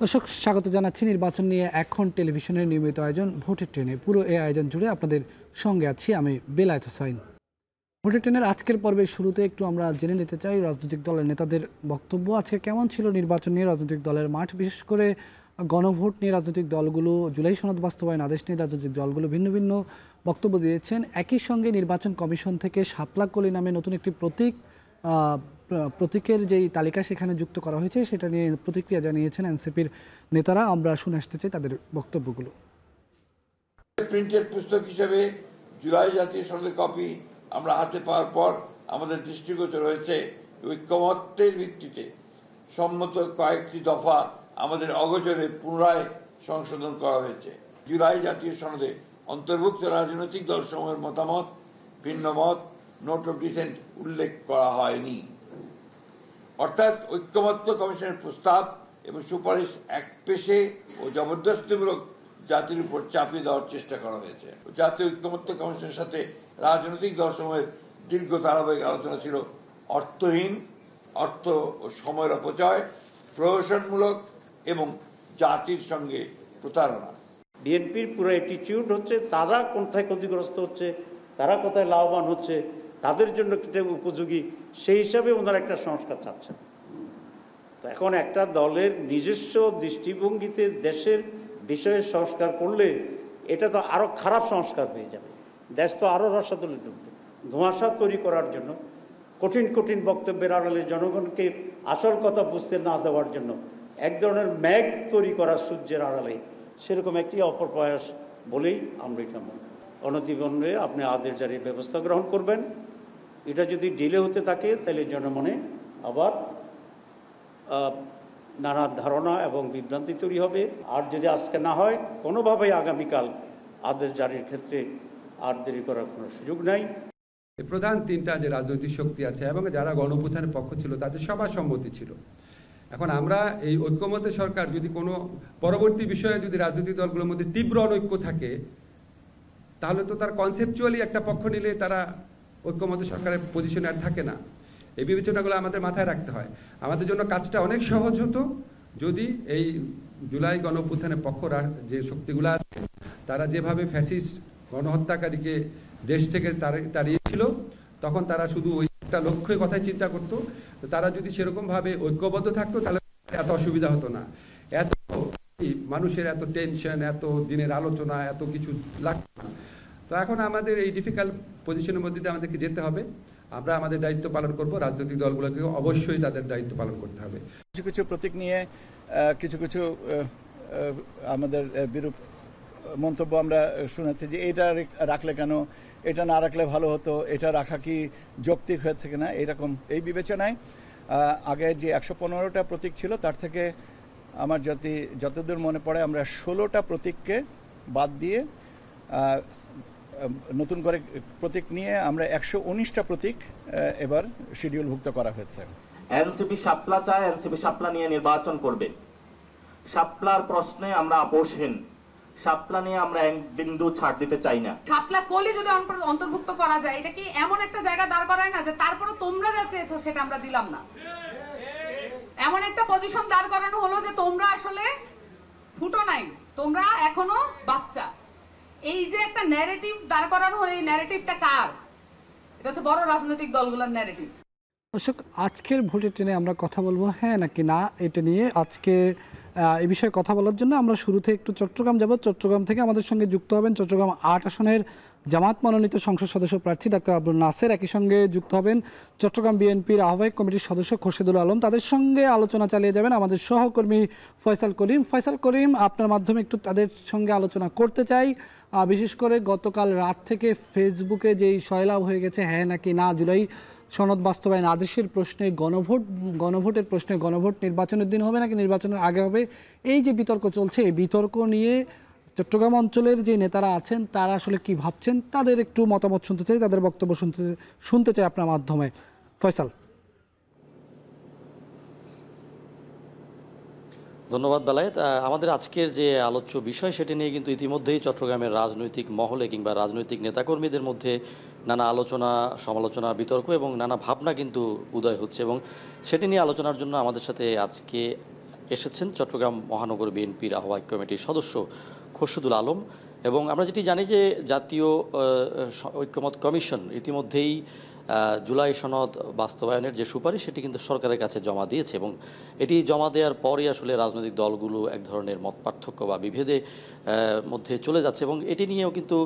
দর্শক স্বাগত জানাচ্ছি নির্বাচন নিয়ে এখন টেলিভিশনের নিয়মিত আয়োজন ভোটের ট্রেনে। পুরো এই আয়োজন জুড়ে আপনাদের সঙ্গে আছি আমি বেলায়েত হোসাইন। ভোটের ট্রেনের আজকের পর্বের শুরুতে একটু আমরা জেনে নিতে চাই রাজনৈতিক দলের নেতাদের বক্তব্য। আজকে কেমন ছিল নির্বাচন নিয়ে রাজনৈতিক দলের মাঠ, বিশেষ করে গণভোট নিয়ে রাজনৈতিক দলগুলো, জুলাই সনদ বাস্তবায়ন আদেশ নিয়ে রাজনৈতিক দলগুলো ভিন্ন ভিন্ন বক্তব্য দিয়েছেন। একই সঙ্গে নির্বাচন কমিশন থেকে 7 লাখ কলি নামে নতুন একটি প্রতীকের যেই তালিকা সেখানে যুক্ত করা হয়েছে সেটা নিয়ে প্রতিক্রিয়া জানিয়েছেন এনসিপির নেতারা। আমরা শুনে আসতে চাই তাদের বক্তব্যগুলো। প্রিন্টেড পুস্তক হিসেবে জুলাই জাতীয় সনদের কপি আমরা হাতে পাওয়ার পর আমাদের দৃষ্টিগোচর হয়েছে ঐক্যমত্যের ভিত্তিতে সম্মত কয়েকটি দফা আমাদের অগোচরে পুনরায় সংশোধন করা হয়েছে। জুলাই জাতীয় সনদে অন্তর্ভুক্ত রাজনৈতিক দলসমূহের মতামত, ভিন্ন মত, নোট অফ ডিসেন্ট উল্লেখ করা হয়নি। অর্থাৎ ঐক্যমত্য কমিশনের প্রস্তাব এবং সুপারিশ একপেশে ও জবরদস্তিমূলক জাতির উপর চাপিয়ে দেওয়ার চেষ্টা করা হয়েছে। জাতীয় ঐক্যমত্য কমিশনের সাথে রাজনৈতিক দলসমূহের দীর্ঘ ধারাবাহিক আলোচনা ছিল অর্থহীন, অর্থ ও সময়ের অপচয়, প্রহসনমূলক এবং জাতির সঙ্গে প্রতারণা। বিএনপির পুরো অ্যাটিটিউড হচ্ছে তারা কোথায় ক্ষতিগ্রস্ত হচ্ছে, তারা কোথায় লাভবান হচ্ছে, তাদের জন্য কিটা উপযোগী, সেই হিসাবে ওনারা একটা সংস্কার চাচ্ছেন। তো এখন একটা দলের নিজস্ব দৃষ্টিভঙ্গিতে দেশের বিষয়ে সংস্কার করলে এটা তো আরও খারাপ সংস্কার হয়ে যাবে, দেশ তো আরও রসাতলে ঢুকবে। ধোঁয়াশা তৈরি করার জন্য, কঠিন কঠিন বক্তব্যের আড়ালে জনগণকে আসল কথা বুঝতে না দেওয়ার জন্য এক ধরনের ম্যাগ তৈরি করা সূর্যের আড়ালে, সেরকম একটি অপপ্রয়াস বলেই আমরা এটা মনে করি। অনতিবিলম্বে আপনি আদেশ জারির ব্যবস্থা গ্রহণ করবেন। এটা যদি ডিলে হতে থাকে তাহলে জনমনে আবার নানা ধারণা এবং বিভ্রান্তি তৈরি হবে। আর যদি আজকে না হয়, কোনোভাবেই আগামীকাল আদেশ জারির ক্ষেত্রে আর দেরি করার কোনো সুযোগ নাই। প্রধান তিনটা যে রাজনৈতিক শক্তি আছে এবং যারা গণঅভ্যুত্থানের পক্ষ ছিল তাদের সবার সম্মতি ছিল। এখন আমরা এই ঐক্যমত্য সরকার যদি কোনো পরবর্তী বিষয়ে যদি রাজনৈতিক দলগুলোর মধ্যে তীব্র অনৈক্য থাকে, তাহলে তো তার কনসেপচুয়ালি একটা পক্ষ নিলে তারা ঐক্যমত্য সরকারের পজিশনে আর থাকে না। এই বিবেচনাগুলো আমাদের মাথায় রাখতে হয়। আমাদের জন্য কাজটা অনেক সহজ হতো যদি এই জুলাই গণঅভ্যুত্থানের পক্ষরা যে শক্তিগুলো আছে তারা যেভাবে ফ্যাসিস্ট গণহত্যাকারীকে দেশ থেকে তাড়িয়েছিল, তখন তারা শুধু ওই একটা লক্ষ্যের কথাই চিন্তা করতো। তারা যদি সেরকমভাবে ঐক্যবদ্ধ থাকতো তাহলে এত অসুবিধা হতো না। এত মানুষের এত টেনশন, এত দিনের আলোচনা, এত কিছু লাগতো না। তো এখন আমাদের এই ডিফিকাল্ট পজিশনের মধ্যে দিয়ে আমাদেরকে যেতে হবে। আমরা আমাদের দায়িত্ব পালন করব, রাজনৈতিক দলগুলোকে অবশ্যই তাদের দায়িত্ব পালন করতে হবে। কিছু কিছু প্রতীক নিয়ে কিছু কিছু আমাদের বিরূপ মন্তব্য আমরা শুনেছি যে এটা রাখলে কেন, এটা না রাখলে ভালো হতো, এটা রাখা কি যৌক্তিক হয়েছে কিনা, এইরকম এই বিবেচনায় আগে যে 115টা প্রতীক ছিল তার থেকে আমার যতদূর মনে পড়ে আমরা 16টা প্রতীককে বাদ দিয়ে নতুন করে প্রতীক নিয়ে আমরা 119টা প্রতীক এবার শিডিউলভুক্ত করা হয়েছে। এনসিপি শাপলা চায়, এনসিপি শাপলা নিয়ে নির্বাচন করবে। শাপলার প্রশ্নে আমরা আপোষহীন। শাপলা নিয়ে আমরা এক বিন্দু ছাড় দিতে চাই না। শাপলা কলি যদি অন্তর্ভুক্ত করা যায়, এটা কি এমন একটা জায়গা দাঁড় করায় না যে তারপরে তোমরা যা চেয়েছো সেটা আমরা দিলাম না? এমন একটা পজিশন দাঁড় করানো হলো যে তোমরা আসলে ফুটো নাই, তোমরা এখনো বাচ্চা। এই যে একটা ন্যারেটিভ দাঁড় করানো হলো, এই ন্যারেটিভটা কার? এটা হচ্ছে বড় রাজনৈতিক দলগুলোর ন্যারেটিভ। দর্শক, আজকের ভোটের ট্রেনে আমরা কথা বলবো হ্যাঁ নাকি না এটা নিয়ে। আজকে এই বিষয়ে কথা বলার জন্য আমরা শুরুতে একটু চট্টগ্রাম যাব। চট্টগ্রাম থেকে আমাদের সঙ্গে যুক্ত হবেন চট্টগ্রাম 8 আসনের জামাত মনোনীত সংসদ সদস্য প্রার্থী ডাক্তার আব্দুল নাসের। একই সঙ্গে যুক্ত হবেন চট্টগ্রাম বিএনপির আহ্বায়ক কমিটির সদস্য খোরশেদুল আলম। তাদের সঙ্গে আলোচনা চালিয়ে যাবেন আমাদের সহকর্মী ফয়সাল করিম। ফয়সাল করিম, আপনার মাধ্যমে একটু তাদের সঙ্গে আলোচনা করতে চাই। বিশেষ করে গতকাল রাত থেকে ফেসবুকে যেই সয়লাভ হয়ে গেছে হ্যাঁ নাকি না জুলাই সনদ বাস্তবায়ন আদেশের প্রশ্নে, গণভোটের প্রশ্নে, গণভোট নির্বাচনের দিন হবে নাকি নির্বাচনের আগে হবে, এই যে বিতর্ক চলছে, এই বিতর্ক নিয়ে চট্টগ্রাম অঞ্চলের যে নেতারা আছেন তারা আসলে কি ভাবছেন, তাদের একটু মতামত শুনতে চাই, তাদের বক্তব্য শুনতে চাই আপনার মাধ্যমে। ফয়সাল। ধন্যবাদ বেলায়েত। আমাদের আজকের যে আলোচ্য বিষয় সেটি নিয়ে কিন্তু ইতিমধ্যেই চট্টগ্রামের রাজনৈতিক মহলে কিংবা রাজনৈতিক নেতাকর্মীদের মধ্যে নানা আলোচনা, সমালোচনা, বিতর্ক এবং নানা ভাবনা কিন্তু উদয় হচ্ছে, এবং সেটি নিয়ে আলোচনার জন্য আমাদের সাথে আজকে এসেছেন চট্টগ্রাম মহানগর বিএনপির আহ্বায়ক কমিটির সদস্য খোরশেদুল আলম। এবং আমরা যেটি জানি যে জাতীয় ঐক্যমত কমিশন ইতিমধ্যেই জুলাই সনদ বাস্তবায়নের যে সুপারিশ সেটি কিন্তু সরকারের কাছে জমা দিয়েছে, এবং এটি জমা দেওয়ার পরই আসলে রাজনৈতিক দলগুলো এক ধরনের মত পার্থক্য বা বিভেদে মধ্যে চলে যাচ্ছে। এবং এটি নিয়েও কিন্তু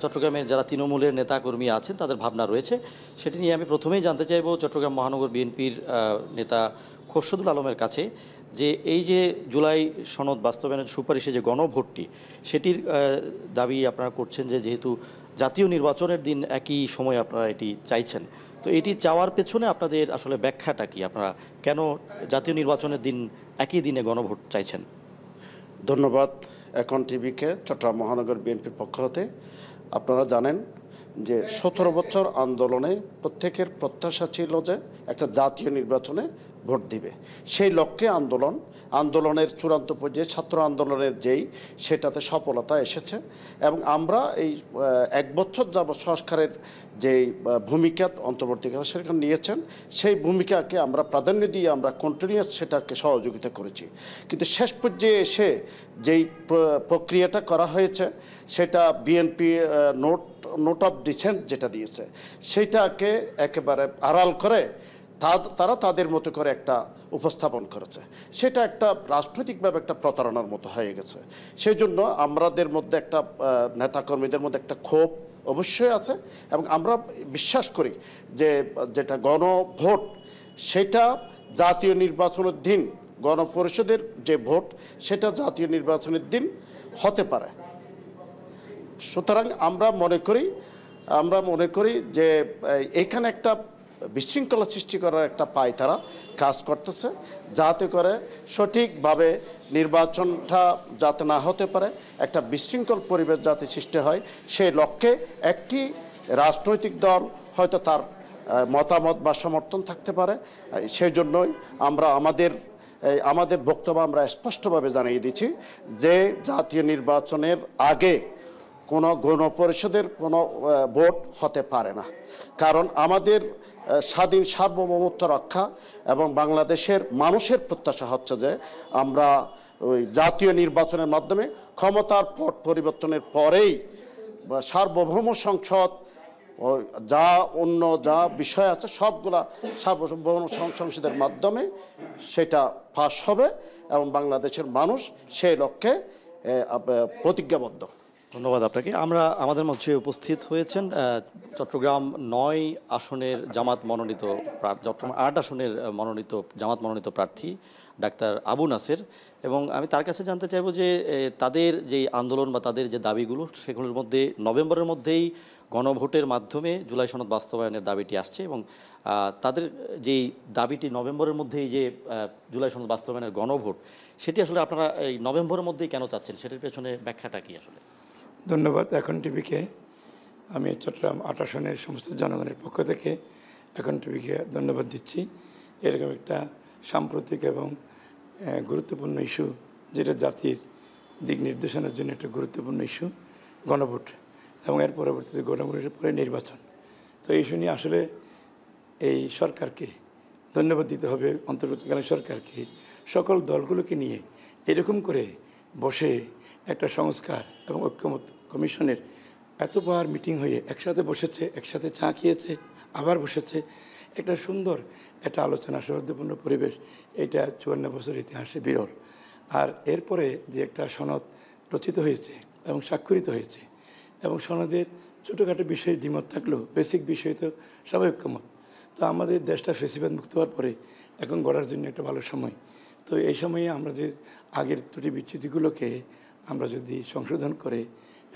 চট্টগ্রামের যারা তৃণমূলের নেতাকর্মী আছেন তাদের ভাবনা রয়েছে। সেটি নিয়ে আমি প্রথমেই জানতে চাইব চট্টগ্রাম মহানগর বিএনপির নেতা খোরশেদুল আলমের কাছে যে এই যে জুলাই সনদ বাস্তবায়নের সুপারিশে যে গণভোটটি সেটির দাবি আপনারা করছেন যে যেহেতু জাতীয় নির্বাচনের দিন একই সময়ে আপনারা এটি চাইছেন, তো এটি চাওয়ার পেছনে আপনাদের আসলে ব্যাখ্যাটা কি? আপনারা কেন জাতীয় নির্বাচনের দিন একই দিনে গণভোট চাইছেন? ধন্যবাদ এখন টিভিকে। চট্টগ্রাম মহানগর বিএনপির পক্ষ হতে আপনারা জানেন যে 17 বছর আন্দোলনে প্রত্যেকের প্রত্যাশা ছিল যে একটা জাতীয় নির্বাচনে ভোট দিবে। সেই লক্ষ্যে আন্দোলনের চূড়ান্ত পর্যায়ে ছাত্র আন্দোলনের সেটাতে সফলতা এসেছে। এবং আমরা এই 1 বছর যাবৎ সংস্কারের যেই ভূমিকা অন্তর্বর্তীকালে সেখানে নিয়েছেন, সেই ভূমিকাকে আমরা প্রাধান্য দিয়ে আমরা কন্টিনিউয়াস সেটাকে সহযোগিতা করেছি। কিন্তু শেষ পর্যায়ে এসে যেই প্রক্রিয়াটা করা হয়েছে সেটা বিএনপি নোট অফ ডিসেন্ট যেটা দিয়েছে সেটাকে একেবারে আড়াল করে তারা তাদের মতো করে একটা উপস্থাপন করেছে। সেটা একটা রাজনৈতিকভাবে একটা প্রতারণার মতো হয়ে গেছে। সেই জন্য আমাদের মধ্যে একটা নেতাকর্মীদের মধ্যে একটা ক্ষোভ অবশ্যই আছে, এবং আমরা বিশ্বাস করি যে যেটা গণভোট সেটা জাতীয় নির্বাচনের দিন, গণপরিষদের যে ভোট সেটা জাতীয় নির্বাচনের দিন হতে পারে। সুতরাং আমরা মনে করি যে এখানে একটা বিশৃঙ্খলা সৃষ্টি করার একটা পায় তারা কাজ করতেছে, যাতে করে সঠিকভাবে নির্বাচনটা যাতে না হতে পারে, একটা বিশৃঙ্খল পরিবেশ যাতে সৃষ্টি হয় সেই লক্ষ্যে একটি রাজনৈতিক দল হয়তো তার মতামত বা সমর্থন থাকতে পারে। সেই জন্যই আমরা আমাদের বক্তব্য আমরা স্পষ্টভাবে জানিয়ে দিচ্ছি যে জাতীয় নির্বাচনের আগে কোনো গণপরিষদের কোনো ভোট হতে পারে না। কারণ আমাদের স্বাধীন সার্বভৌমত্ব রক্ষা এবং বাংলাদেশের মানুষের প্রত্যাশা হচ্ছে যে আমরা ওই জাতীয় নির্বাচনের মাধ্যমে ক্ষমতার পট পরিবর্তনের পরেই সার্বভৌম সংসদ যা বিষয় আছে সবগুলা সার্বভৌম সংসদের মাধ্যমে সেটা পাস হবে এবং বাংলাদেশের মানুষ সেই লক্ষ্যে প্রতিজ্ঞাবদ্ধ। ধন্যবাদ আপনাকে। আমাদের মধ্যে উপস্থিত হয়েছেন চট্টগ্রাম 9 আসনের জামাত মনোনীত, চট্টগ্রাম 8 আসনের জামাত মনোনীত প্রার্থী ডাক্তার আবু নাসের, এবং আমি তার কাছে জানতে চাইব যে তাদের যে আন্দোলন বা তাদের যে দাবিগুলো সেগুলোর মধ্যে নভেম্বরের মধ্যেই গণভোটের মাধ্যমে জুলাই সনদ বাস্তবায়নের দাবিটি আসছে, এবং তাদের যেই দাবিটি নভেম্বরের মধ্যেই যে জুলাই সনদ বাস্তবায়নের গণভোট সেটি আসলে আপনারা এই নভেম্বরের মধ্যেই কেন চাচ্ছেন, সেটার পেছনে ব্যাখ্যাটা কি আসলে? ধন্যবাদ এখন টিভিকে। আমি চট্টগ্রাম 8 আসনের সমস্ত জনগণের পক্ষ থেকে এখন টিভিকে ধন্যবাদ দিচ্ছি। এরকম একটা সাম্প্রতিক এবং গুরুত্বপূর্ণ ইস্যু, যেটা জাতির দিক নির্দেশনার জন্য একটা গুরুত্বপূর্ণ ইস্যু, গণভোট এবং এর পরবর্তীতে গণভোটের পরে নির্বাচন। তো এই ইস্যু নিয়ে আসলে এই সরকারকে ধন্যবাদ দিতে হবে, অন্তর্বর্তীকালীন সরকারকে, সকল দলগুলোকে নিয়ে এরকম করে বসে একটা সংস্কার এবং ঐক্যমত কমিশনের এতবার মিটিং হয়ে একসাথে বসেছে, একসাথে চা খেয়েছে, আবার বসেছে, একটা সুন্দর একটা আলোচনা সৌহার্দ্যপূর্ণ পরিবেশ, এটা 54 বছর ইতিহাসে বিরল। আর এরপরে যে একটা সনদ রচিত হয়েছে এবং স্বাক্ষরিত হয়েছে, এবং সনদের ছোটোখাটো বিষয়ে দ্বিমত থাকলেও বেসিক বিষয় তো সবাই ঐক্যমত। তো আমাদের দেশটা ফেসিবাদ মুক্ত হওয়ার পরে এখন গড়ার জন্য একটা ভালো সময়। তো এই সময়ে আমরা যে আগের ত্রুটি বিচ্যুতিগুলোকে আমরা যদি সংশোধন করে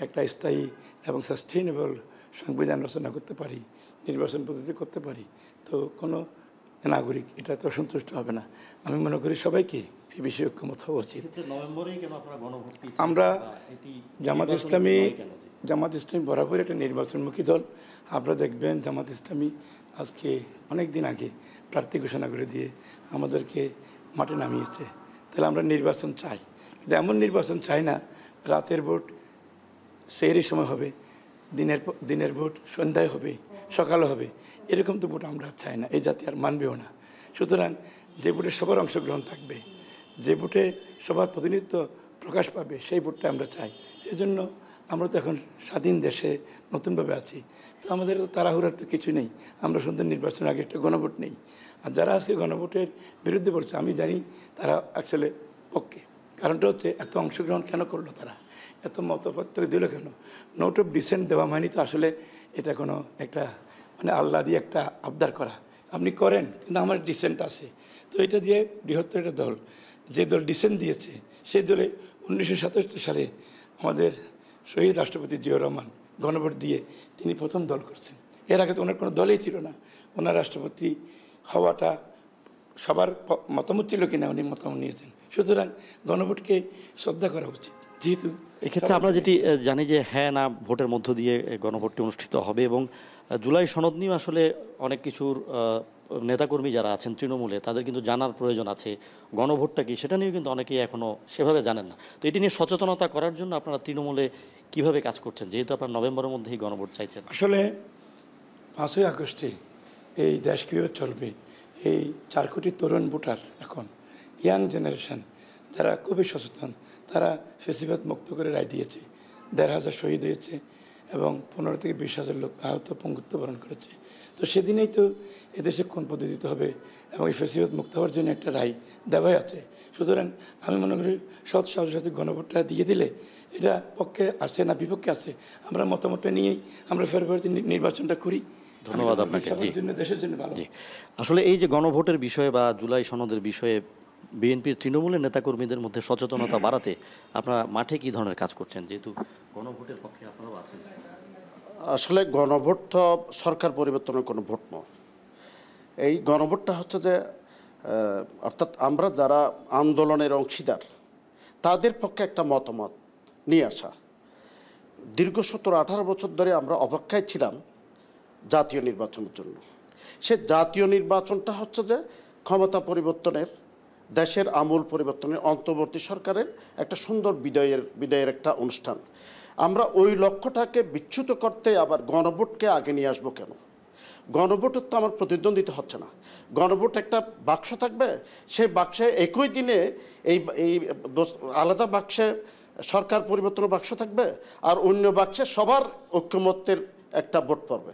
একটা স্থায়ী এবং সাস্টেইনেবল সংবিধান রচনা করতে পারি, নির্বাচন পদ্ধতি করতে পারি, তো কোনো নাগরিক এটা তো সন্তুষ্ট হবে না। আমি মনে করি সবাইকে এই বিষয়ে ঐক্যমত হওয়া উচিত। আমরা জামাত ইসলামী বরাবর একটা নির্বাচনমুখী দল। আপনারা দেখবেন জামাত ইসলামী আজকে অনেক দিন আগে প্রার্থী ঘোষণা করে দিয়ে আমাদেরকে মাঠে নামিয়েছে। তাহলে আমরা নির্বাচন চাই, কিন্তু এমন নির্বাচন চাই না রাতের ভোট সেহরির সময় হবে, দিনের ভোট সন্ধ্যায় হবে, সকালে হবে, এরকম তো ভোট আমরা চাই না, এই জাতি আর মানবেও না। সুতরাং যে ভোটে সবার অংশগ্রহণ থাকবে, যে ভোটে সবার প্রতিনিধিত্ব প্রকাশ পাবে সেই ভোটটা আমরা চাই। সেজন্য আমরা তো এখন স্বাধীন দেশে নতুনভাবে আছি, তো আমাদের তাড়াহুড়ার তো কিছু নেই। আমরা সুন্দর নির্বাচনের আগে একটা গণভোট নেই। আর যারা আজকে গণভোটের বিরুদ্ধে বলছে, আমি জানি তারা আসলে পক্ষে। কারণটা হচ্ছে এত অংশগ্রহণ কেন করলো তারা, এত মতপার্থক্য দিল কেন? নোট অফ ডিসেন্ট দেওয়া মানে তো আসলে এটা কোনো একটা মানে আল্লাহ দিয়ে একটা আবদার করা, আপনি করেন কিন্তু আমার ডিসেন্ট আছে। তো এটা দিয়ে বৃহত্তর একটা দল, যে দল ডিসেন্ট দিয়েছে সেই দলে 1967 সালে আমাদের শহীদ রাষ্ট্রপতি জিয়াউর রহমান গণভোট দিয়ে তিনি প্রথম দল করছেন। এর আগে তো ওনার কোনো দলই ছিল না। ওনার রাষ্ট্রপতি হওয়াটা সবার মতামত ছিল কিনা উনি মতামত নিয়েছেন। সুতরাং গণভোটকে শ্রদ্ধা করা উচিত। যেহেতু এক্ষেত্রে আমরা যেটি জানি যে হ্যাঁ না ভোটের মধ্য দিয়ে গণভোটটি অনুষ্ঠিত হবে, এবং জুলাই সনদ নিয়ে আসলে অনেক কিছুর নেতাকর্মী যারা আছেন তৃণমূলে তাদের কিন্তু জানার প্রয়োজন আছে। গণভোটটা কি সেটা নিয়েও কিন্তু অনেকেই এখনও সেভাবে জানেন না। তো এটি নিয়ে সচেতনতা করার জন্য আপনারা তৃণমূলে কিভাবে কাজ করছেন, যেহেতু আপনারা নভেম্বরের মধ্যেই গণভোট চাইছেন? আসলে 5ই আগস্টে এই দেশ কীভাবে চলবে, এই 4 কোটি তরুণ ভোটার, এখন ইয়াং জেনারেশন যারা খুবই সচেতন, তারা ফেসিবাদ মুক্ত করে রায় দিয়েছে। 1,500 শহীদ হয়েছে এবং 15 থেকে 20,000 লোক আহত পঙ্গুত্ব বরণ করেছে। তো সেদিনেই তো এদেশে কোন পদ্ধতিতে হবে এবং এই ফেসিবাদ মুক্ত হওয়ার জন্য একটা রায় দেওয়াই আছে। সুতরাং আমি মনে করি সৎ সাহসের সাথে গণভোটটা দিয়ে দিলে এটা পক্ষে আছে না বিপক্ষে আছে আমরা মতামতটা নিয়েই আমরা ফেব্রুয়ারিতে নির্বাচনটা করি। ধন্যবাদ আপনাকে। জি, দেশের জন্য ভালো। আসলে এই যে গণভোটের বিষয়ে বা জুলাই সনদের বিষয়ে বিএনপির তৃণমূলের নেতাকর্মীদের মধ্যে সচেতনতা বাড়াতে আপনারা মাঠে কী ধরনের কাজ করছেন, যেহেতু গণভোটের পক্ষে আপনারাও আছেন? আসলে গণভোট তো সরকার পরিবর্তনের কোনো ভোট নয়। এই গণভোটটা হচ্ছে যে অর্থাৎ আমরা যারা আন্দোলনের অংশীদার তাদের পক্ষে একটা মতামত নিয়ে আসা। দীর্ঘ 17-18 বছর ধরে আমরা অপেক্ষায় ছিলাম জাতীয় নির্বাচনের জন্য। সে জাতীয় নির্বাচনটা হচ্ছে যে ক্ষমতা পরিবর্তনের, দেশের আমূল পরিবর্তনের, অন্তর্বর্তী সরকারের একটা সুন্দর বিদায়ের একটা অনুষ্ঠান। আমরা ওই লক্ষ্যটাকে বিচ্যুত করতে আবার গণভোটকে আগে নিয়ে আসবো কেন? গণভোটের তো আমার প্রতিদ্বন্দ্বিতা হচ্ছে না। গণভোট একটা বাক্স থাকবে, সেই বাক্সে একই দিনে এই আলাদা বাক্সে সরকার পরিবর্তনের বাক্স থাকবে, আর অন্য বাক্সে সবার ঐক্যমত্যের একটা ভোট পড়বে।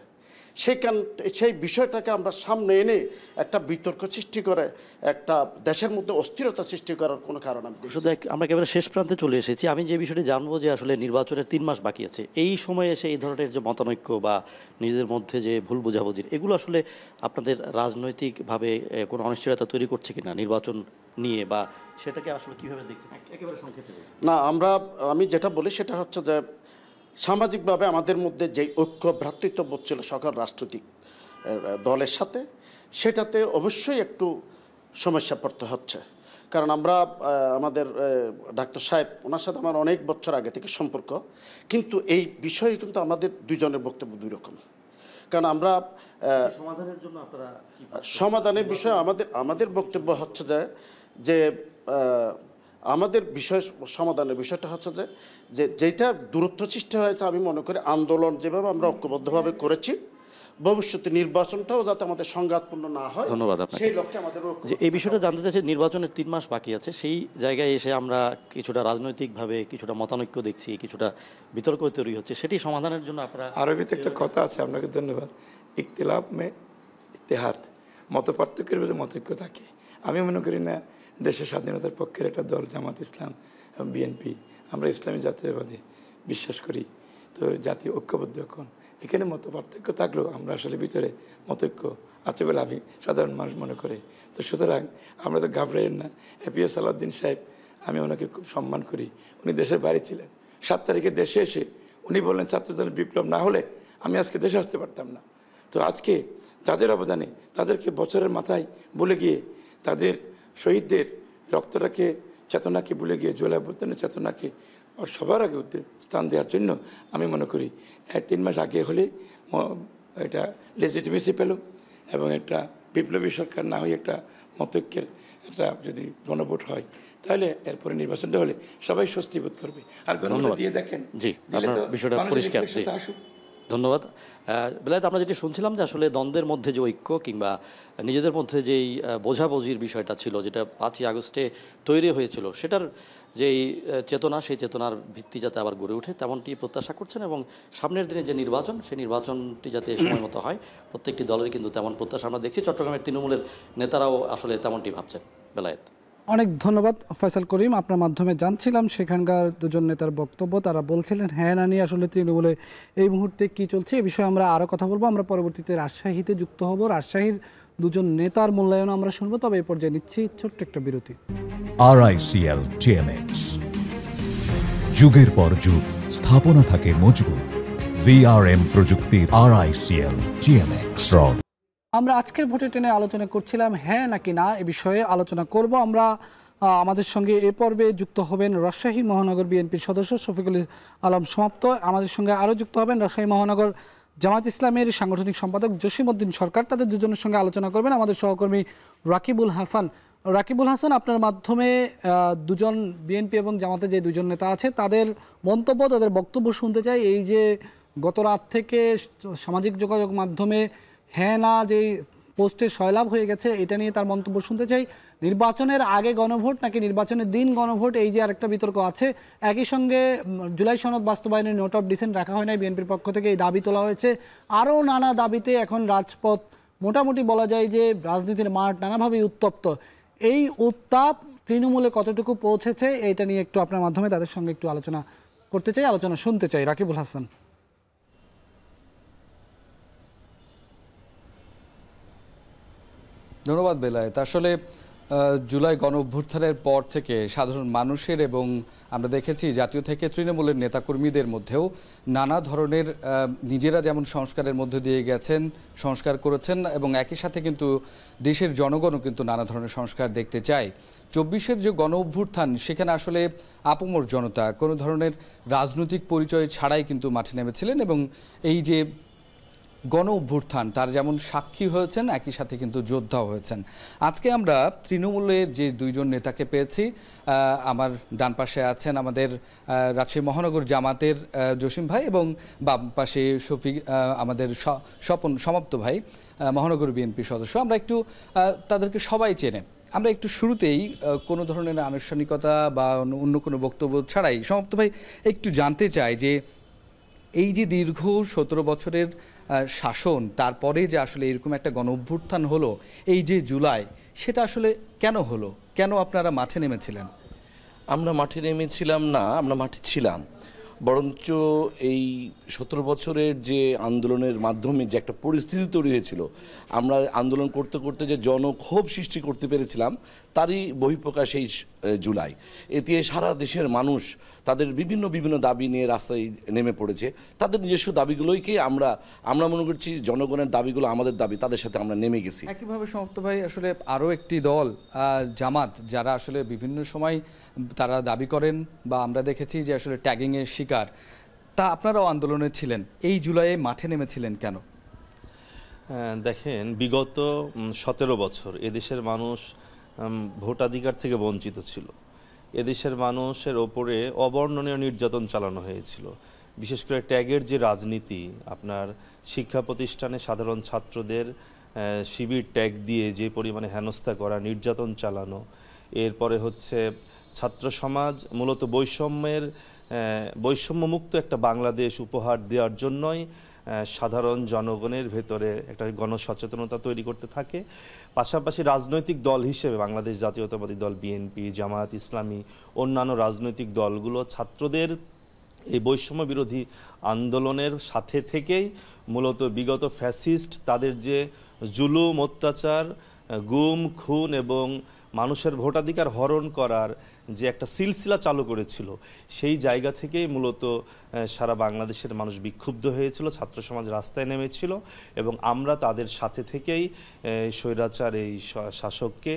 সেই বিষয়টাকে আমরা সামনে এনে একটা বিতর্ক সৃষ্টি করে একটা দেশের মধ্যে অস্থিরতা সৃষ্টি করার কোনো কারণ আমি শুধু আমরা একেবারে শেষ প্রান্তে চলে এসেছি। আমি যে বিষয়টি জানবো যে আসলে নির্বাচনের 3 মাস বাকি আছে, এই সময়ে এসে এই ধরনের যে মতানৈক্য বা নিজেদের মধ্যে যে ভুল বোঝাবুঝির, এগুলো আসলে আপনাদের রাজনৈতিকভাবে কোনো অনিশ্চয়তা তৈরি করছে কিনা নির্বাচন নিয়ে, বা সেটাকে আসলে কীভাবে দেখছেন একেবারে সংক্ষেপে? না, আমি যেটা বলি সেটা হচ্ছে যে সামাজিকভাবে আমাদের মধ্যে যে ঐক্য ভ্রাতৃত্ববোধ ছিল সকল রাজনৈতিক দলের সাথে, সেটাতে অবশ্যই একটু সমস্যা পড়তে হচ্ছে। কারণ আমরা আমাদের ডাক্তার সাহেব, ওনার সাথে আমার অনেক বছর আগে থেকে সম্পর্ক, কিন্তু এই বিষয়ে কিন্তু আমাদের দুজনের বক্তব্য দুই রকম। কারণ আমরা সমাধানের বিষয়ে আমাদের বক্তব্য হচ্ছে যে আমাদের সমাধানের বিষয়টা হচ্ছে যে যেটা দূরত্ব সৃষ্টি হয়েছে, আমি মনে করি আন্দোলন যেভাবে আমরা ঐক্যবদ্ধভাবে করেছি, ভবিষ্যতে নির্বাচনটাও যাতে আমাদের সংঘাতপূর্ণ না হয়। ধন্যবাদ আপনাকে। সেই লক্ষ্যে আমাদের যে এই বিষয়টা জানতে চাইছি, নির্বাচনের 3 মাস বাকি আছে, সেই জায়গায় এসে আমরা কিছুটা রাজনৈতিকভাবে কিছুটা মতানৈক্য দেখছি, কিছুটা বিতর্ক তৈরি হচ্ছে, সেটি সমাধানের জন্য আপনারা। আরবিতে একটা কথা আছে, আপনাকে ধন্যবাদ, ইখতিলাফ মে ইত্তেহাদ, মত পার্থক্যের মধ্যে মতৈক্য থাকে। আমি মনে করি না দেশের স্বাধীনতার পক্ষের একটা দল জামাত ইসলাম এবং বিএনপি, আমরা ইসলামী জাতীয়বাদী বিশ্বাস করি, তো জাতীয় ঐক্যবদ্ধ। এখন এখানে মত পার্থক্য থাকলেও আমরা আসলে ভিতরে মতৈক্য আছে বলে আমি সাধারণ মানুষ মনে করি। তো সুতরাং আমরা তো ঘাবড়াইয়েন না। এপিএস আলাউদ্দিন সাহেব, আমি ওনাকে খুব সম্মান করি। উনি দেশের বাইরে ছিলেন, 7 তারিখে দেশে এসে উনি বললেন ছাত্রদের বিপ্লব না হলে আমি আজকে দেশে আসতে পারতাম না। তো আজকে যাদের অবদানে তাদেরকে বছরের মাথায় বলে গিয়ে তাদের শহীদদের রক্তটাকে, চেতনাকে ভুলে গিয়ে জুলাই অভ্যুত্থানের চেতনাকে সবার আগে স্থান দেওয়ার জন্য আমি মনে করি 3 মাস আগে হলে এটা লেজিটিমেসি পেল এবং একটা বিপ্লবী সরকার না হয়ে একটা মতৈক্যের একটা যদি গণভোট হয়, তাহলে এরপরে নির্বাচনটা হলে সবাই স্বস্তি বোধ করবে। আর গণভোট দিয়ে দেখেন, জি, বিষয়টা পরিষ্কার। আসুক, ধন্যবাদ। বেলায়েত, আমরা যেটি শুনছিলাম যে আসলে দ্বন্দ্বের মধ্যে যে ঐক্য কিংবা নিজেদের মধ্যে যেই বোঝাবুঝির বিষয়টা ছিল, যেটা 5ই আগস্টে তৈরি হয়েছিল, সেটার যেই চেতনা, সেই চেতনার ভিত্তি যাতে আবার গড়ে ওঠে তেমনটি প্রত্যাশা করছেন, এবং সামনের দিনে যে নির্বাচন, সেই নির্বাচনটি যাতে সময় মতো হয়, প্রত্যেকটি দলের কিন্তু তেমন প্রত্যাশা আমরা দেখছি। চট্টগ্রামের তৃণমূলের নেতারাও আসলে তেমনটি ভাবছেন। বেলায়েত, অনেক ধন্যবাদ ফয়সাল করিম। আপনার মাধ্যমে জানছিলাম সেখানকার দুজন নেতার বক্তব্য। তারা বলছিলেন হ্যাঁ না নিয়ে আসলে তৃণমূলে এই মুহূর্তে কি চলছে, এই বিষয়ে আমরা আরও কথা বলবো। আমরা পরবর্তীতে রাজশাহীতে যুক্ত হব, রাজশাহীর দুজন নেতার মূল্যায়ন আমরা শুনবো। তবে এই পর্যায়ে নিচ্ছি ছোট্ট একটা বিরতি। RICL TMX, যুগের পর যুগ স্থাপনা থাকে মজবুত। VRM প্রযুক্তির RICL TMX রড। আমরা আজকের ভোটের টেনে আলোচনা করছিলাম হ্যাঁ নাকি না এ বিষয়ে আলোচনা করব আমরা। আমাদের সঙ্গে এ পর্বে যুক্ত হবেন রাজশাহী মহানগর বিএনপির সদস্য শফিকুল আলম সমাপ্ত। আমাদের সঙ্গে আরও যুক্ত হবেন রাজশাহী মহানগর জামাত ইসলামের সাংগঠনিক সম্পাদক জসিমউদ্দিন সরকার। তাদের দুজনের সঙ্গে আলোচনা করবেন আমাদের সহকর্মী রাকিবুল হাসান। রাকিবুল হাসান, আপনার মাধ্যমে দুজন বিএনপি এবং জামাতে যে দুজন নেতা আছে তাদের মন্তব্য, তাদের বক্তব্য শুনতে চাই। এই যে গত রাত থেকে সামাজিক যোগাযোগ মাধ্যমে হ্যাঁ না যে পোস্টের সয়লাভ হয়ে গেছে, এটা নিয়ে তার মন্তব্য শুনতে চাই। নির্বাচনের আগে গণভোট নাকি নির্বাচনের দিন গণভোট, এই যে আরেকটা বিতর্ক আছে। একই সঙ্গে জুলাই সনদ বাস্তবায়নের নোট অফ ডিসেন্ট রাখা হয় নাই, বিএনপির পক্ষ থেকে এই দাবি তোলা হয়েছে। আরও নানা দাবিতে এখন রাজপথ মোটামুটি বলা যায় যে রাজনীতির মাঠ নানাভাবেই উত্তপ্ত। এই উত্তাপ তৃণমূলে কতটুকু পৌঁছেছে, এইটা নিয়ে একটু আপনার মাধ্যমে তাদের সঙ্গে একটু আলোচনা করতে চাই, আলোচনা শুনতে চাই। রাকিবুল হাসান। ধন্যবাদ বেলায়েত। আসলে জুলাই গণ অভ্যুত্থানের পর থেকে সাধারণ মানুষের এবং আমরা দেখেছি জাতীয় থেকে তৃণমূলের নেতাকর্মীদের মধ্যেও নানা ধরনের নিজেরা যেমন সংস্কারের মধ্যে দিয়ে গেছেন, সংস্কার করেছেন, এবং একই সাথে কিন্তু দেশের জনগণও কিন্তু নানা ধরনের সংস্কার দেখতে চায়। 24-এর যে গণ অভ্যুত্থান, সেখানে আসলে আপামর জনতা কোনো ধরনের রাজনৈতিক পরিচয় ছাড়াই কিন্তু মাঠে নেমেছিলেন, এবং এই যে গণ অভ্যুত্থান তার যেমন সাক্ষী হয়েছেন, একই সাথে কিন্তু যোদ্ধাও হয়েছেন। আজকে আমরা তৃণমূলের যে দুইজন নেতাকে পেয়েছি, আমার ডান পাশে আছেন আমাদের রাজশাহী মহানগর জামাতের জসিম ভাই, এবং বাম পাশে শফিক আমাদের স্বপন সমাপ্ত ভাই, মহানগর বিএনপি সদস্য। আমরা একটু তাদেরকে সবাই চেনে, আমরা একটু শুরুতেই কোনো ধরনের আনুষ্ঠানিকতা বা অন্য কোনো বক্তব্য ছাড়াই সমাপ্ত ভাই একটু জানতে চাই যে এই যে দীর্ঘ 17 বছরের শাসন, তারপরে যে আসলে এরকম একটা গণ অভ্যুত্থান হলো, এই যে জুলাই, সেটা আসলে কেন হলো, কেন আপনারা মাঠে নেমেছিলেন? আমরা মাঠে নেমেছিলাম না, আমরা মাঠে ছিলাম। বরঞ্চ এই 17 বছরের যে আন্দোলনের মাধ্যমে যে একটা পরিস্থিতি তৈরি হয়েছিল, আমরা আন্দোলন করতে করতে যে জনক্ষোভ সৃষ্টি করতে পেরেছিলাম, তারই বহিঃপ্রকাশ এই জুলাই। এতে সারা দেশের মানুষ তাদের বিভিন্ন দাবি নিয়ে রাস্তায় নেমে পড়েছে। তাদের নিজস্ব দাবিগুলোইকে আমরা মনে করছি জনগণের দাবিগুলো আমাদের দাবি, তাদের সাথে আমরা নেমে গেছি। একইভাবে সমাপ্ত ভাই, আসলে আরও একটি দল জামাত, যারা আসলে বিভিন্ন সময় তারা দাবি করেন বা আমরা দেখেছি যে আসলে ট্যাগিংয়ের শিকার, তা আপনারাও আন্দোলনে ছিলেন, এই জুলাইয়ে মাঠে নেমেছিলেন কেন? দেখেন, বিগত 17 বছর এদেশের মানুষ ভোটাধিকার থেকে বঞ্চিত ছিল। এদেশের মানুষের ওপরে অবর্ণনীয় নির্যাতন চালানো হয়েছিল। বিশেষ করে ট্যাগের যে রাজনীতি, আপনার শিক্ষা প্রতিষ্ঠানে সাধারণ ছাত্রদের শিবির ট্যাগ দিয়ে যে পরিমাণে হেনস্থা করা, নির্যাতন চালানো, এরপরে হচ্ছে ছাত্র সমাজ মূলত বৈষম্যমুক্ত একটা বাংলাদেশ উপহার দেওয়ার জন্যই সাধারণ জনগণের ভেতরে একটা গণসচেতনতা তৈরি করতে থাকে। পাশাপাশি রাজনৈতিক দল হিসেবে বাংলাদেশ জাতীয়তাবাদী দল, বিএনপি, জামাত ইসলামী, অন্যান্য রাজনৈতিক দলগুলো ছাত্রদের এই বৈষম্য বিরোধী আন্দোলনের সাথে থেকেই মূলত বিগত ফ্যাসিস্ট তাদের যে জুলুম, অত্যাচার, গুম, খুন এবং মানুষের ভোটাধিকার হরণ করার যে একটা সিলসিলা চালু করেছিল, সেই জায়গা থেকেই মূলত সারা বাংলাদেশের মানুষ বিক্ষুব্ধ হয়েছিল, ছাত্র সমাজ রাস্তায় নেমেছিল, এবং আমরা তাদের সাথে থেকেই স্বৈরাচার এই শাসককে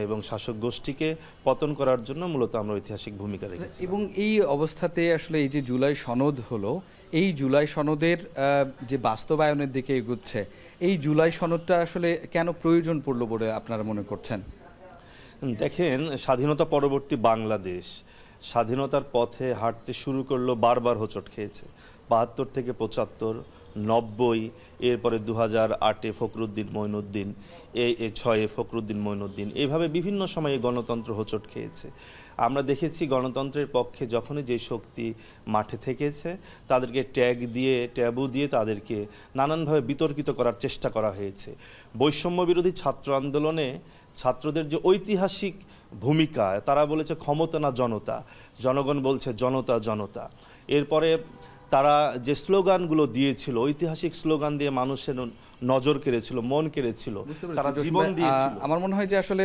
এবং শাসক গোষ্ঠীকে পতন করার জন্য মূলত আমরা ঐতিহাসিক ভূমিকা রেখেছি। এবং এই অবস্থাতে আসলে এই যে জুলাই সনদ হলো, এই জুলাই সনদের যে বাস্তবায়নের দিকে এগুচ্ছে, এই জুলাই সনদটা আসলে কেন প্রয়োজন পড়লো বলে আপনারা মনে করছেন? দেখেন, স্বাধীনতা পরবর্তী বাংলাদেশ স্বাধীনতার পথে হাঁটতে শুরু করলো, বারবার হোঁচট খেয়েছে। 72 থেকে 75, 90, এরপরে 2008-এ ফখরুদ্দিন মঈনুদ্দিন, 6-এ ফখরুদ্দিন মঈনুদ্দিন, এইভাবে বিভিন্ন সময়ে গণতন্ত্র হোঁচট খেয়েছে। আমরা দেখেছি গণতন্ত্রের পক্ষে যখনই যে শক্তি মাঠে থেকেছে তাদেরকে ট্যাবু দিয়ে তাদেরকে নানানভাবে বিতর্কিত করার চেষ্টা করা হয়েছে। বৈষম্য বিরোধী ছাত্র আন্দোলনে ছাত্রদের যে ঐতিহাসিক ভূমিকা, তারা বলেছে ক্ষমতা না জনতা, জনগণ বলছে জনতা জনতা। এরপরে তারা যে স্লোগানগুলো দিয়েছিল, ঐতিহাসিক স্লোগান দিয়ে মানুষের নজর কেড়েছিল, মন কেড়েছিল, তারা জীবন দিয়েছিল। আমার মনে হয় যে আসলে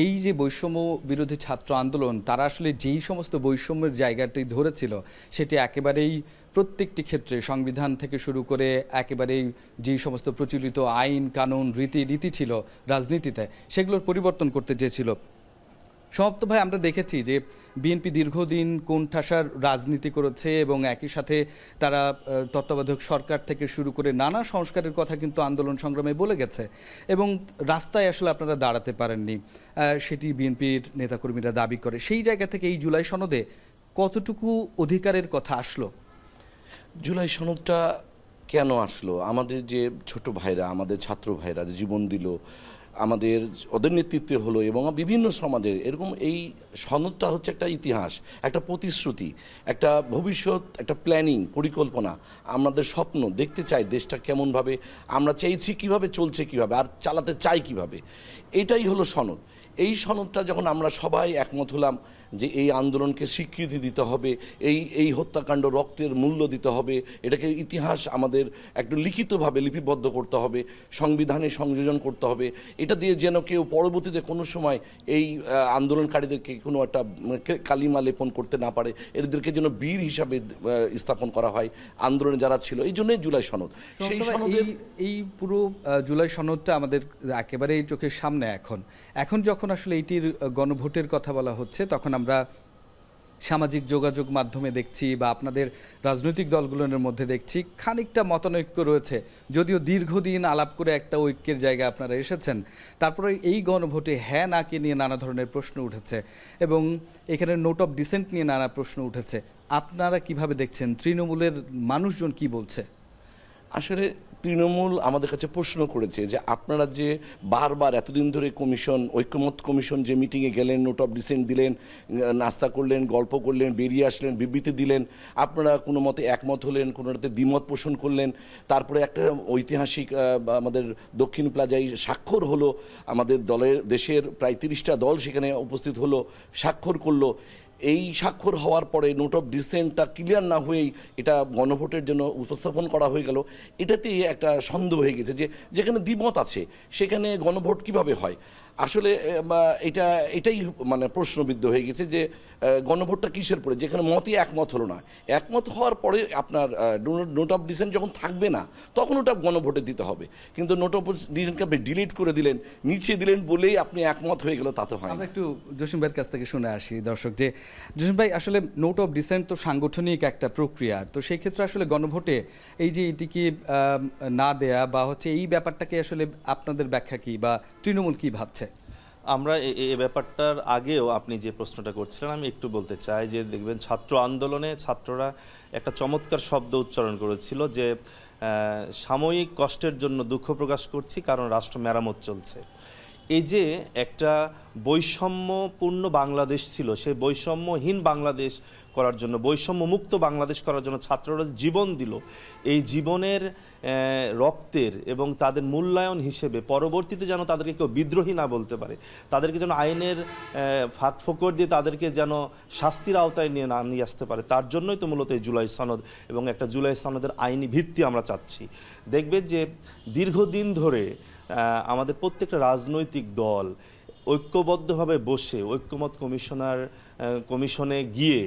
এই যে বৈষম্য বিরোধী ছাত্র আন্দোলন, তারা আসলে যেই সমস্ত বৈষম্যের জায়গাটি ধরেছিল সেটি একেবারেই প্রত্যেকটি ক্ষেত্রে সংবিধান থেকে শুরু করে একেবারেই যেই সমস্ত প্রচলিত আইন কানুন রীতি ছিল রাজনীতিতে, সেগুলোর পরিবর্তন করতে চেয়েছিল। সমাপ্ত ভাই, আমরা দেখেছি যে বিএনপি দীর্ঘদিন কোণঠাসার রাজনীতি করেছে এবং একই সাথে তারা তত্ত্বাবধায়ক সরকার থেকে শুরু করে নানা সংস্কারের কথা কিন্তু আন্দোলন সংগ্রামে বলে গেছে এবং রাস্তায় আসলে আপনারা দাঁড়াতে পারেননি, সেটি বিএনপির নেতাকর্মীরা দাবি করে। সেই জায়গা থেকে এই জুলাই সনদে কতটুকু অধিকারের কথা আসলো? জুলাই সনদটা কেন আসলো? আমাদের যে ছোট ভাইরা, আমাদের ছাত্র ভাইরা যে জীবন দিল, আমাদের ওদের নেতৃত্বে হলো এবং বিভিন্ন সমাজের এরকম, এই সনদটা হচ্ছে একটা ইতিহাস, একটা প্রতিশ্রুতি, একটা ভবিষ্যৎ, একটা প্ল্যানিং, পরিকল্পনা। আমাদের স্বপ্ন, দেখতে চাই দেশটা কেমনভাবে, আমরা চাইছি কিভাবে, চলছে কিভাবে, আর চালাতে চাই কিভাবে, এটাই হলো সনদ। এই সনদটা যখন আমরা সবাই একমত হলাম যে এই আন্দোলনকে স্বীকৃতি দিতে হবে, এই হত্যাকাণ্ড রক্তের মূল্য দিতে হবে, এটাকে ইতিহাস আমাদের একটু লিখিতভাবে লিপিবদ্ধ করতে হবে, সংবিধানে সংযোজন করতে হবে, এটা দিয়ে যেন কেউ পরবর্তীতে কোনো সময় এই আন্দোলনকারীদেরকে কোনো একটা কালিমা লেপন করতে না পারে, এদেরকে যেন বীর হিসাবে স্থাপন করা হয় আন্দোলনে যারা ছিল। এই জন্যই জুলাই সনদ। সেই সনদের এই পুরো জুলাই সনদটা আমাদের একেবারেই চোখের সামনে। এখন যখন আসলে এইটির গণভোটের কথা বলা হচ্ছে, তখন আমরা সামাজিক যোগাযোগ মাধ্যমে দেখছি বা আপনাদের রাজনৈতিক দলগুলোর মধ্যে দেখছি খানিকটা মতানৈক্য রয়েছে, যদিও দীর্ঘদিন আলাপ করে একটা ঐক্যের জায়গায় আপনারা এসেছেন। তারপরে এই গণভোটে হ্যাঁ নাকে নিয়ে নানা ধরনের প্রশ্ন উঠেছে এবং এখানে নোট অফ ডিসেন্ট নিয়ে নানা প্রশ্ন উঠেছে। আপনারা কিভাবে দেখছেন? তৃণমূলের মানুষজন কি বলছে? আসলে তৃণমূল আমাদের কাছে প্রশ্ন করেছে যে আপনারা যে বারবার এতদিন ধরে কমিশন, ঐক্যমত কমিশন যে মিটিংয়ে গেলেন, নোট অফ ডিসেন্ট দিলেন, নাস্তা করলেন, গল্প করলেন, বেরিয়ে আসলেন, বিবৃতি দিলেন, আপনারা কোনো মতে একমত হলেন, কোনোটাতে দ্বিমত পোষণ করলেন, তারপরে একটা ঐতিহাসিক আমাদের দক্ষিণ প্লাজায় স্বাক্ষর হলো, আমাদের দেশের প্রায় 30টা দল সেখানে উপস্থিত হলো, স্বাক্ষর করলো। এই স্বাক্ষর হওয়ার পরে নোট অফ ডিসেন্টটা ক্লিয়ার না হয়েই এটা গণভোটের জন্য উপস্থাপন করা হয়ে গেল। এটাতেই একটা সন্দেহ হয়ে গেছে যে যেখানে দ্বিমত আছে সেখানে গণভোট কিভাবে হয়। আসলে এটাই মানে প্রশ্নবিদ্ধ হয়ে গেছে যে গণভোটটা কিসের পরে, যেখানে মতই একমত হলো না। একমত হওয়ার পরে আপনার নোট অফ ডিসেন্ট যখন থাকবে না তখন ওটা গণভোটে দিতে হবে, কিন্তু নোট অফ ডিসেন্টকে আপনি ডিলিট করে দিলেন, নিচে দিলেন বলেই আপনি একমত হয়ে গেল, তা তো হয়। আমরা একটু জসিম ভাইয়ের কাছ থেকে শুনে আসি দর্শক, যে জসিম ভাই আসলে নোট অফ ডিসেন্ট তো সাংগঠনিক একটা প্রক্রিয়া, তো সেই ক্ষেত্রে আসলে গণভোটে এই যে এটিকে না দেয়া বা হচ্ছে এই ব্যাপারটাকে আসলে আপনাদের ব্যাখ্যা কি বা তৃণমূল কি ভাবছে? আমরা এই ব্যাপারটার আগেও আপনি যে প্রশ্নটা করছিলেন আমি একটু বলতে চাই যে দেখবেন ছাত্র আন্দোলনে ছাত্ররা একটা চমৎকার শব্দ উচ্চারণ করেছিল যে সাময়িক কষ্টের জন্য দুঃখ প্রকাশ করছি কারণ রাষ্ট্র মেরামত চলছে। এই যে একটা বৈষম্যপূর্ণ বাংলাদেশ ছিল, সেই বৈষম্যহীন বাংলাদেশ করার জন্য, বৈষম্য মুক্ত বাংলাদেশ করার জন্য ছাত্ররা জীবন দিল। এই জীবনের রক্তের এবং তাদের মূল্যায়ন হিসেবে পরবর্তীতে যেন তাদেরকে কেউ বিদ্রোহী না বলতে পারে, তাদেরকে যেন আইনের ফাঁক ফোকর দিয়ে তাদেরকে যেন শাস্তির আওতায় নিয়ে আসতে পারে, তার জন্যই তো মূলত এই জুলাই সনদ এবং একটা জুলাই সনদের আইনি ভিত্তি আমরা চাচ্ছি। দেখবে যে দীর্ঘদিন ধরে আমাদের প্রত্যেকটা রাজনৈতিক দল ঐক্যবদ্ধভাবে বসে ঐক্যমত কমিশনে গিয়ে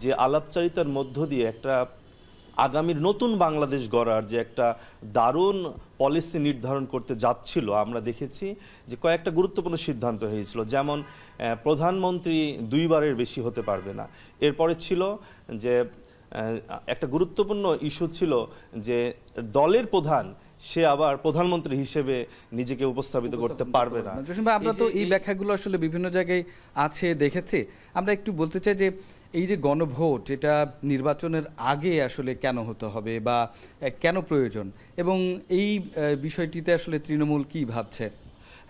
যে আলাপচারিতার মধ্য দিয়ে একটা আগামীর নতুন বাংলাদেশ গড়ার যে একটা দারুণ পলিসি নির্ধারণ করতে যাচ্ছিল, আমরা দেখেছি যে কয়েকটা গুরুত্বপূর্ণ সিদ্ধান্ত হয়েছিল, যেমন প্রধানমন্ত্রী 2 বারের বেশি হতে পারবে না। এরপরে ছিল যে একটা গুরুত্বপূর্ণ ইস্যু ছিল যে দলের প্রধান সে আবার প্রধানমন্ত্রী হিসেবে নিজেকে উপস্থাপিত করতে পারবে না। জসিম ভাই, আমরা তো এই ব্যাখ্যাগুলো আসলে বিভিন্ন জায়গায় আছে দেখেছি। আমরা একটু বলতে চাই যে এই যে গণভোট, এটা নির্বাচনের আগে আসলে কেন হতে হবে বা কেন প্রয়োজন, এবং এই বিষয়টিতে আসলে তৃণমূল কি ভাবছে?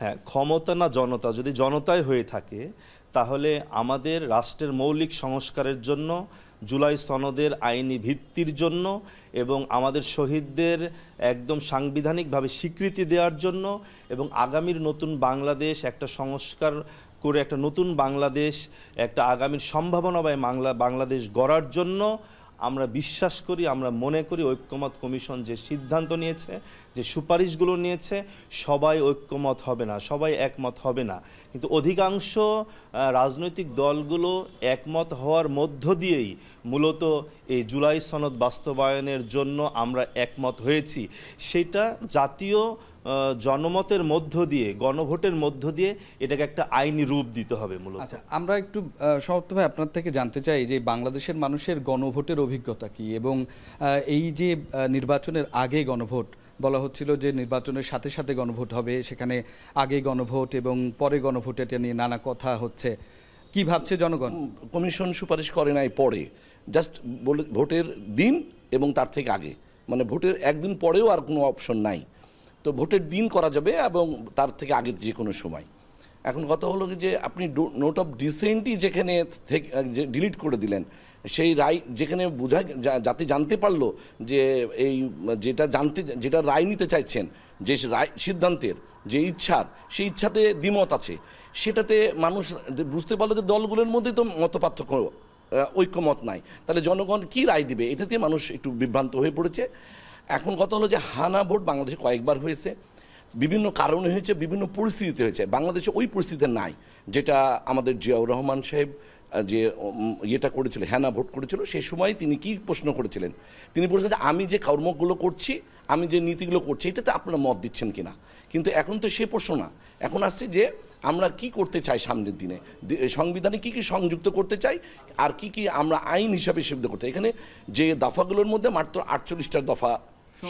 হ্যাঁ, ক্ষমতা না জনতা, যদি জনতাই হয়ে থাকে তাহলে আমাদের রাষ্ট্রের মৌলিক সংস্কারের জন্য, জুলাই সনদের আইনি ভিত্তির জন্য এবং আমাদের শহীদদের একদম সাংবিধানিকভাবে স্বীকৃতি দেওয়ার জন্য এবং আগামীর নতুন বাংলাদেশ একটা সংস্কার করে একটা নতুন বাংলাদেশ, একটা আগামীর সম্ভাবনাময় বাংলাদেশ গড়ার জন্য আমরা বিশ্বাস করি, আমরা মনে করি ঐক্যমত কমিশন যে সিদ্ধান্ত নিয়েছে, যে সুপারিশগুলো নিয়েছে, সবাই ঐক্যমত হবে না, সবাই একমত হবে না, কিন্তু অধিকাংশ রাজনৈতিক দলগুলো একমত হওয়ার মধ্য দিয়েই মূলত এই জুলাই সনদ বাস্তবায়নের জন্য আমরা একমত হয়েছি। সেটা জাতীয় জনমতের মধ্য দিয়ে, গণভোটের মধ্য দিয়ে এটাকে একটা আইনি রূপ দিতে হবে মূলত। আচ্ছা, আমরা একটু সমাপ্ত ভাই আপনার থেকে জানতে চাই যে বাংলাদেশের মানুষের গণভোটের অভিজ্ঞতা কি, এবং এই যে নির্বাচনের আগে গণভোট বলা হচ্ছিল যে নির্বাচনের সাথে সাথে গণভোট হবে, সেখানে আগে গণভোট এবং পরে গণভোট, এটা নিয়ে নানা কথা হচ্ছে, কি ভাবছে জনগণ? কমিশন সুপারিশ করে নাই পরে, জাস্ট ভোটের দিন এবং তার থেকে আগে, মানে ভোটের একদিন পরেও আর কোনো অপশন নাই। তো ভোটের দিন করা যাবে এবং তার থেকে আগের যে কোনো সময়। এখন কথা হলো যে আপনি নোট অফ ডিসেন্টই যেখানে থেকে ডিলিট করে দিলেন, সেই রায় যেখানে বোঝা জাতি জানতে পারলো যে এই যেটা রায় নিতে চাইছেন, যে রায় সিদ্ধান্তের যে ইচ্ছার, সেই ইচ্ছাতে দ্বিমত আছে, সেটাতে মানুষ বুঝতে পারলো যে দলগুলোর মধ্যে তো মতপার্থক্য, ঐক্যমত নাই, তাহলে জনগণ কি রায় দিবে, এটাতে মানুষ একটু বিভ্রান্ত হয়ে পড়েছে। এখন কথা হলো যে হানা ভোট বাংলাদেশে কয়েকবার হয়েছে, বিভিন্ন কারণে হয়েছে, বিভিন্ন পরিস্থিতিতে হয়েছে। বাংলাদেশে ওই পরিস্থিতিতে নাই যেটা আমাদের জিয়াউর রহমান সাহেব যে ইয়েটা করেছিল, হ্যানা ভোট করেছিল, সেই সময় তিনি কি প্রশ্ন করেছিলেন? তিনি বলেছিলেন যে আমি যে কর্মগুলো করছি, আমি যে নীতিগুলো করছি, এটাতে আপনারা মত দিচ্ছেন কিনা। কিন্তু এখন তো সে প্রশ্ন না, এখন আসছে যে আমরা কি করতে চাই সামনের দিনে, সংবিধানে কি কি সংযুক্ত করতে চাই, আর কি কি আমরা আইন হিসাবে সিদ্ধ করতে চাই। এখানে যে দফাগুলোর মধ্যে মাত্র 48টা দফা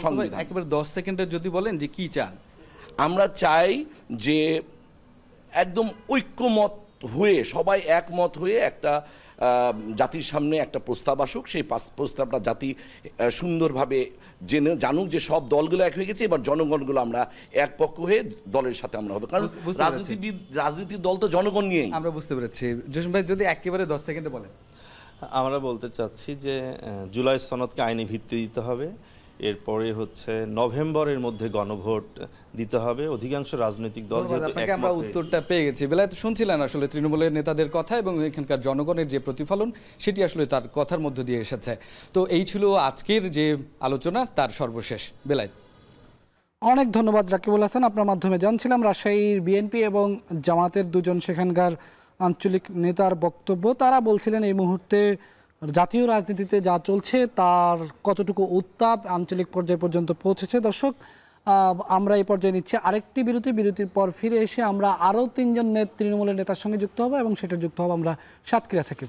সংবিধান। একেবারে 10 সেকেন্ডে যদি বলেন যে কি চান? আমরা চাই যে একদম ঐক্যমত হয়ে, সবাই একমত হয়ে একটা জাতির সামনে একটা প্রস্তাব আসুক, সেই প্রস্তাবটা জাতি সুন্দরভাবে জানুক যে সব দলগুলো এক হয়ে গেছে, এবার জনগণগুলো আমরা এক পক্ষ হয়ে দলের সাথে আমরা হবে, কারণ রাজনীতির দল তো জনগণ নিয়েই। আমরা বুঝতে পেরেছি। জসিম ভাই যদি একেবারে 10 সেকেন্ডে বলেন। আমরা বলতে চাচ্ছি যে জুলাই সনদকে আইনি ভিত্তি দিতে হবে, এরপরে হচ্ছে নভেম্বরের মধ্যে গণভোট দিতে হবে। অধিকাংশ রাজনৈতিক দল যেহেতু আমরা উত্তরটা পেয়ে গেছি, বেলায়েত শুনছিলেন আসলে তৃণমূলের নেতাদের কথা এবং এখানকার জনগণের যে প্রতিফলন, সেটি আসলে তার কথার মধ্য দিয়ে এসেছে। তো এই ছিল আজকের যে আলোচনা, তার সর্বশেষ। বেলায়েত, অনেক ধন্যবাদ রাকিবুল হাসান। আপনার মাধ্যমে জানছিলাম রাজশাহীর বিএনপি এবং জামাতের দুজন সেখানকার আঞ্চলিক নেতার বক্তব্য। তারা বলছিলেন এই মুহূর্তে জাতীয় রাজনীতিতে যা চলছে তার কতটুকু উত্তাপ আঞ্চলিক পর্যায় পর্যন্ত পৌঁছেছে। দর্শক, আমরা এই পর্যায়ে নিচ্ছি আরেকটি বিরতির পর ফিরে এসে আমরা আরও 3 জন তৃণমূলের নেতার সঙ্গে যুক্ত হব এবং সেটা যুক্ত হব আমরা সাতক্ষীরা থেকে।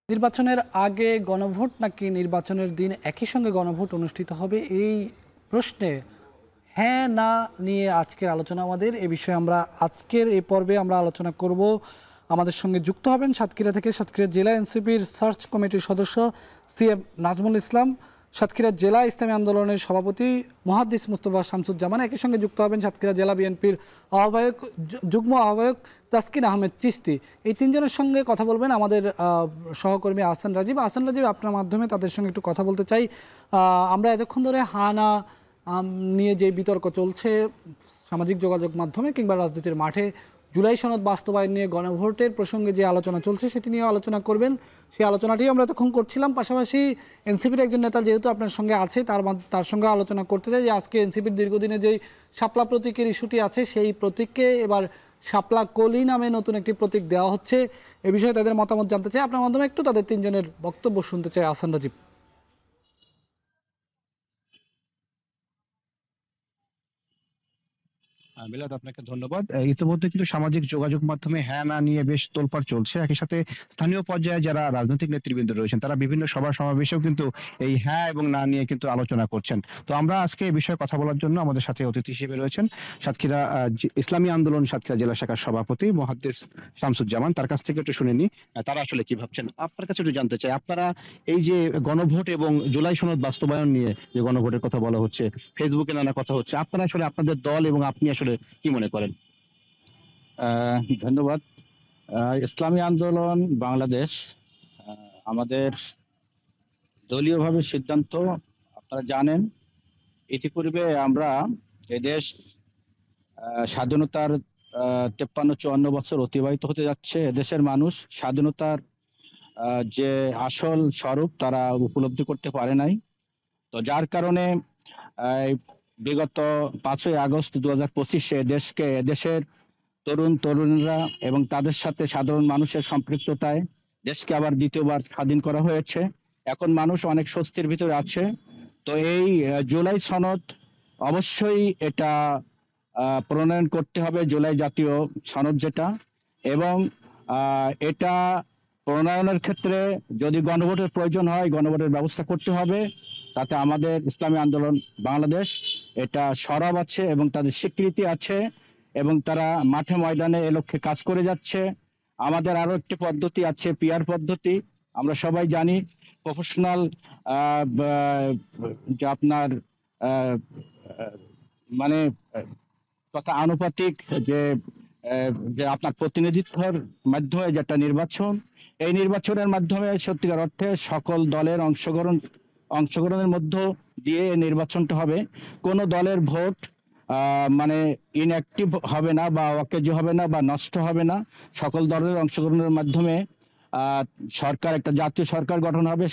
নির্বাচনের আগে গণভোট নাকি নির্বাচনের দিন একই সঙ্গে গণভোট অনুষ্ঠিত হবে, এই প্রশ্নে হ্যাঁ না নিয়ে আজকের আলোচনা আমাদের। এ বিষয়ে আমরা আজকের এই পর্বে আমরা আলোচনা করব। আমাদের সঙ্গে যুক্ত হবেন সাতক্ষীরা থেকে সাতক্ষীরা জেলা এনসিপির সার্চ কমিটির সদস্য সিএম নাজমুল ইসলাম, সাতক্ষীরা জেলা ইসলামী আন্দোলনের সভাপতি মুহাদ্দিস মুস্তফা শামসুজ্জামান, একই সঙ্গে যুক্ত হবেন সাতক্ষীরা জেলা বিএনপির আহ্বায়ক, যুগ্ম আহ্বায়ক তাসকিন আহমেদ চিস্তি। এই 3 জনের সঙ্গে কথা বলবেন আমাদের সহকর্মী আহসান রাজীব। আহসান রাজীব, আপনার মাধ্যমে তাদের সঙ্গে একটু কথা বলতে চাই। আমরা এতক্ষণ ধরে হানা নিয়ে যে বিতর্ক চলছে সামাজিক যোগাযোগ মাধ্যমে কিংবা রাজনীতির মাঠে, জুলাই সনদ বাস্তবায়ন নিয়ে গণভোটের প্রসঙ্গে যে আলোচনা চলছে সেটি নিয়ে আলোচনা করবেন, সেই আলোচনাটি আমরা তখন করছিলাম। পাশাপাশি এনসিপির একজন নেতা যেহেতু আপনার সঙ্গে আছে, তার সঙ্গে আলোচনা করতে চাই যে আজকে এনসিপির দীর্ঘদিনে যেই শাপলা প্রতীকের ইস্যুটি আছে, সেই প্রতীককে এবার শাপলা কলি নামে নতুন একটি প্রতীক দেওয়া হচ্ছে। এ বিষয়ে তাদের মতামত জানতে চাই। আপনার মাধ্যমে একটু তাদের 3 জনের বক্তব্য শুনতে চাই। আহসান রাজীব। মিলাদ, আপনাকে ধন্যবাদ। ইতিমধ্যে কিন্তু সামাজিক যোগাযোগ মাধ্যমে হ্যাঁ না নিয়ে বেশ তোলপাড় চলছে। একই সাথে স্থানীয় পর্যায়ে যারা রাজনৈতিক নেতৃবৃন্দ রয়েছেন তারা বিভিন্ন সভা সমাবেশেও কিন্তু এই হ্যাঁ এবং না নিয়ে কিন্তু আলোচনা করছেন। তো আমরা আজকে এই বিষয়ে কথা বলার জন্য আমাদের সাথে অতিথি হিসেবে রয়েছেন সাতক্ষীরা ইসলামী আন্দোলন সাতক্ষীরা জেলা শাখার সভাপতি মুহাদ্দিস শামসুজ্জামান। তার কাছ থেকে একটু শুনে নি তারা আসলে কি ভাবছেন। আপনার কাছে একটু জানতে চাই, আপনারা এই যে গণভোট এবং জুলাই সনদ বাস্তবায়ন নিয়ে যে গণভোটের কথা বলা হচ্ছে, ফেসবুকে নানা কথা হচ্ছে, আপনারা আসলে আপনাদের দল এবং আপনি আসলে কি মনে করেন? ধন্যবাদ। ইসলামী আন্দোলন বাংলাদেশ আমাদের দলীয়ভাবে সিদ্ধান্ত, আপনারা জানেন ইতিপূর্বে আমরা এদেশ স্বাধীনতার 53-54 বছর অতিবাহিত হতে যাচ্ছে। এদেশের মানুষ স্বাধীনতার যে আসল স্বরূপ তারা উপলব্ধি করতে পারে নাই। তো যার কারণে বিগত 5ই আগস্ট 2025-এ দেশের তরুণরা এবং তাদের সাথে সাধারণ মানুষের সম্পৃক্ততায় দেশকে আবার দ্বিতীয়বার স্বাধীন করা হয়েছে। এখন মানুষ অনেক স্বস্তির ভিতরে আছে। তো এই জুলাই সনদ অবশ্যই এটা প্রণয়ন করতে হবে, জুলাই জাতীয় সনদ যেটা, এবং এটা প্রণয়নের ক্ষেত্রে যদি গণভোটের প্রয়োজন হয় গণভোটের ব্যবস্থা করতে হবে। তাতে আমাদের ইসলামী আন্দোলন বাংলাদেশ এটা সরব আছে এবং তাদের স্বীকৃতি আছে এবং তারা মাঠে ময়দানে এ লক্ষ্যে কাজ করে যাচ্ছে। আমাদের আরো একটি পদ্ধতি আছে, পিআর পদ্ধতি। আমরা সবাই জানি প্রফেশনাল যে আপনার মানে তথা আনুপাতিক যে আপনার প্রতিনিধিত্বের মাধ্যমে যেটা নির্বাচন, এই নির্বাচনের মাধ্যমে সত্যিকার অর্থে সকল দলের অংশগ্রহণের মধ্য দিয়ে নির্বাচনটা হবে। কোনো দলের ভোট মানে ইনঅ্যাক্টিভ হবে না বা অকেজ হবে না বা নষ্ট হবে না। সকল দলের অংশগ্রহণের মাধ্যমে সরকার, একটা জাতীয় সরকার গঠন হবে,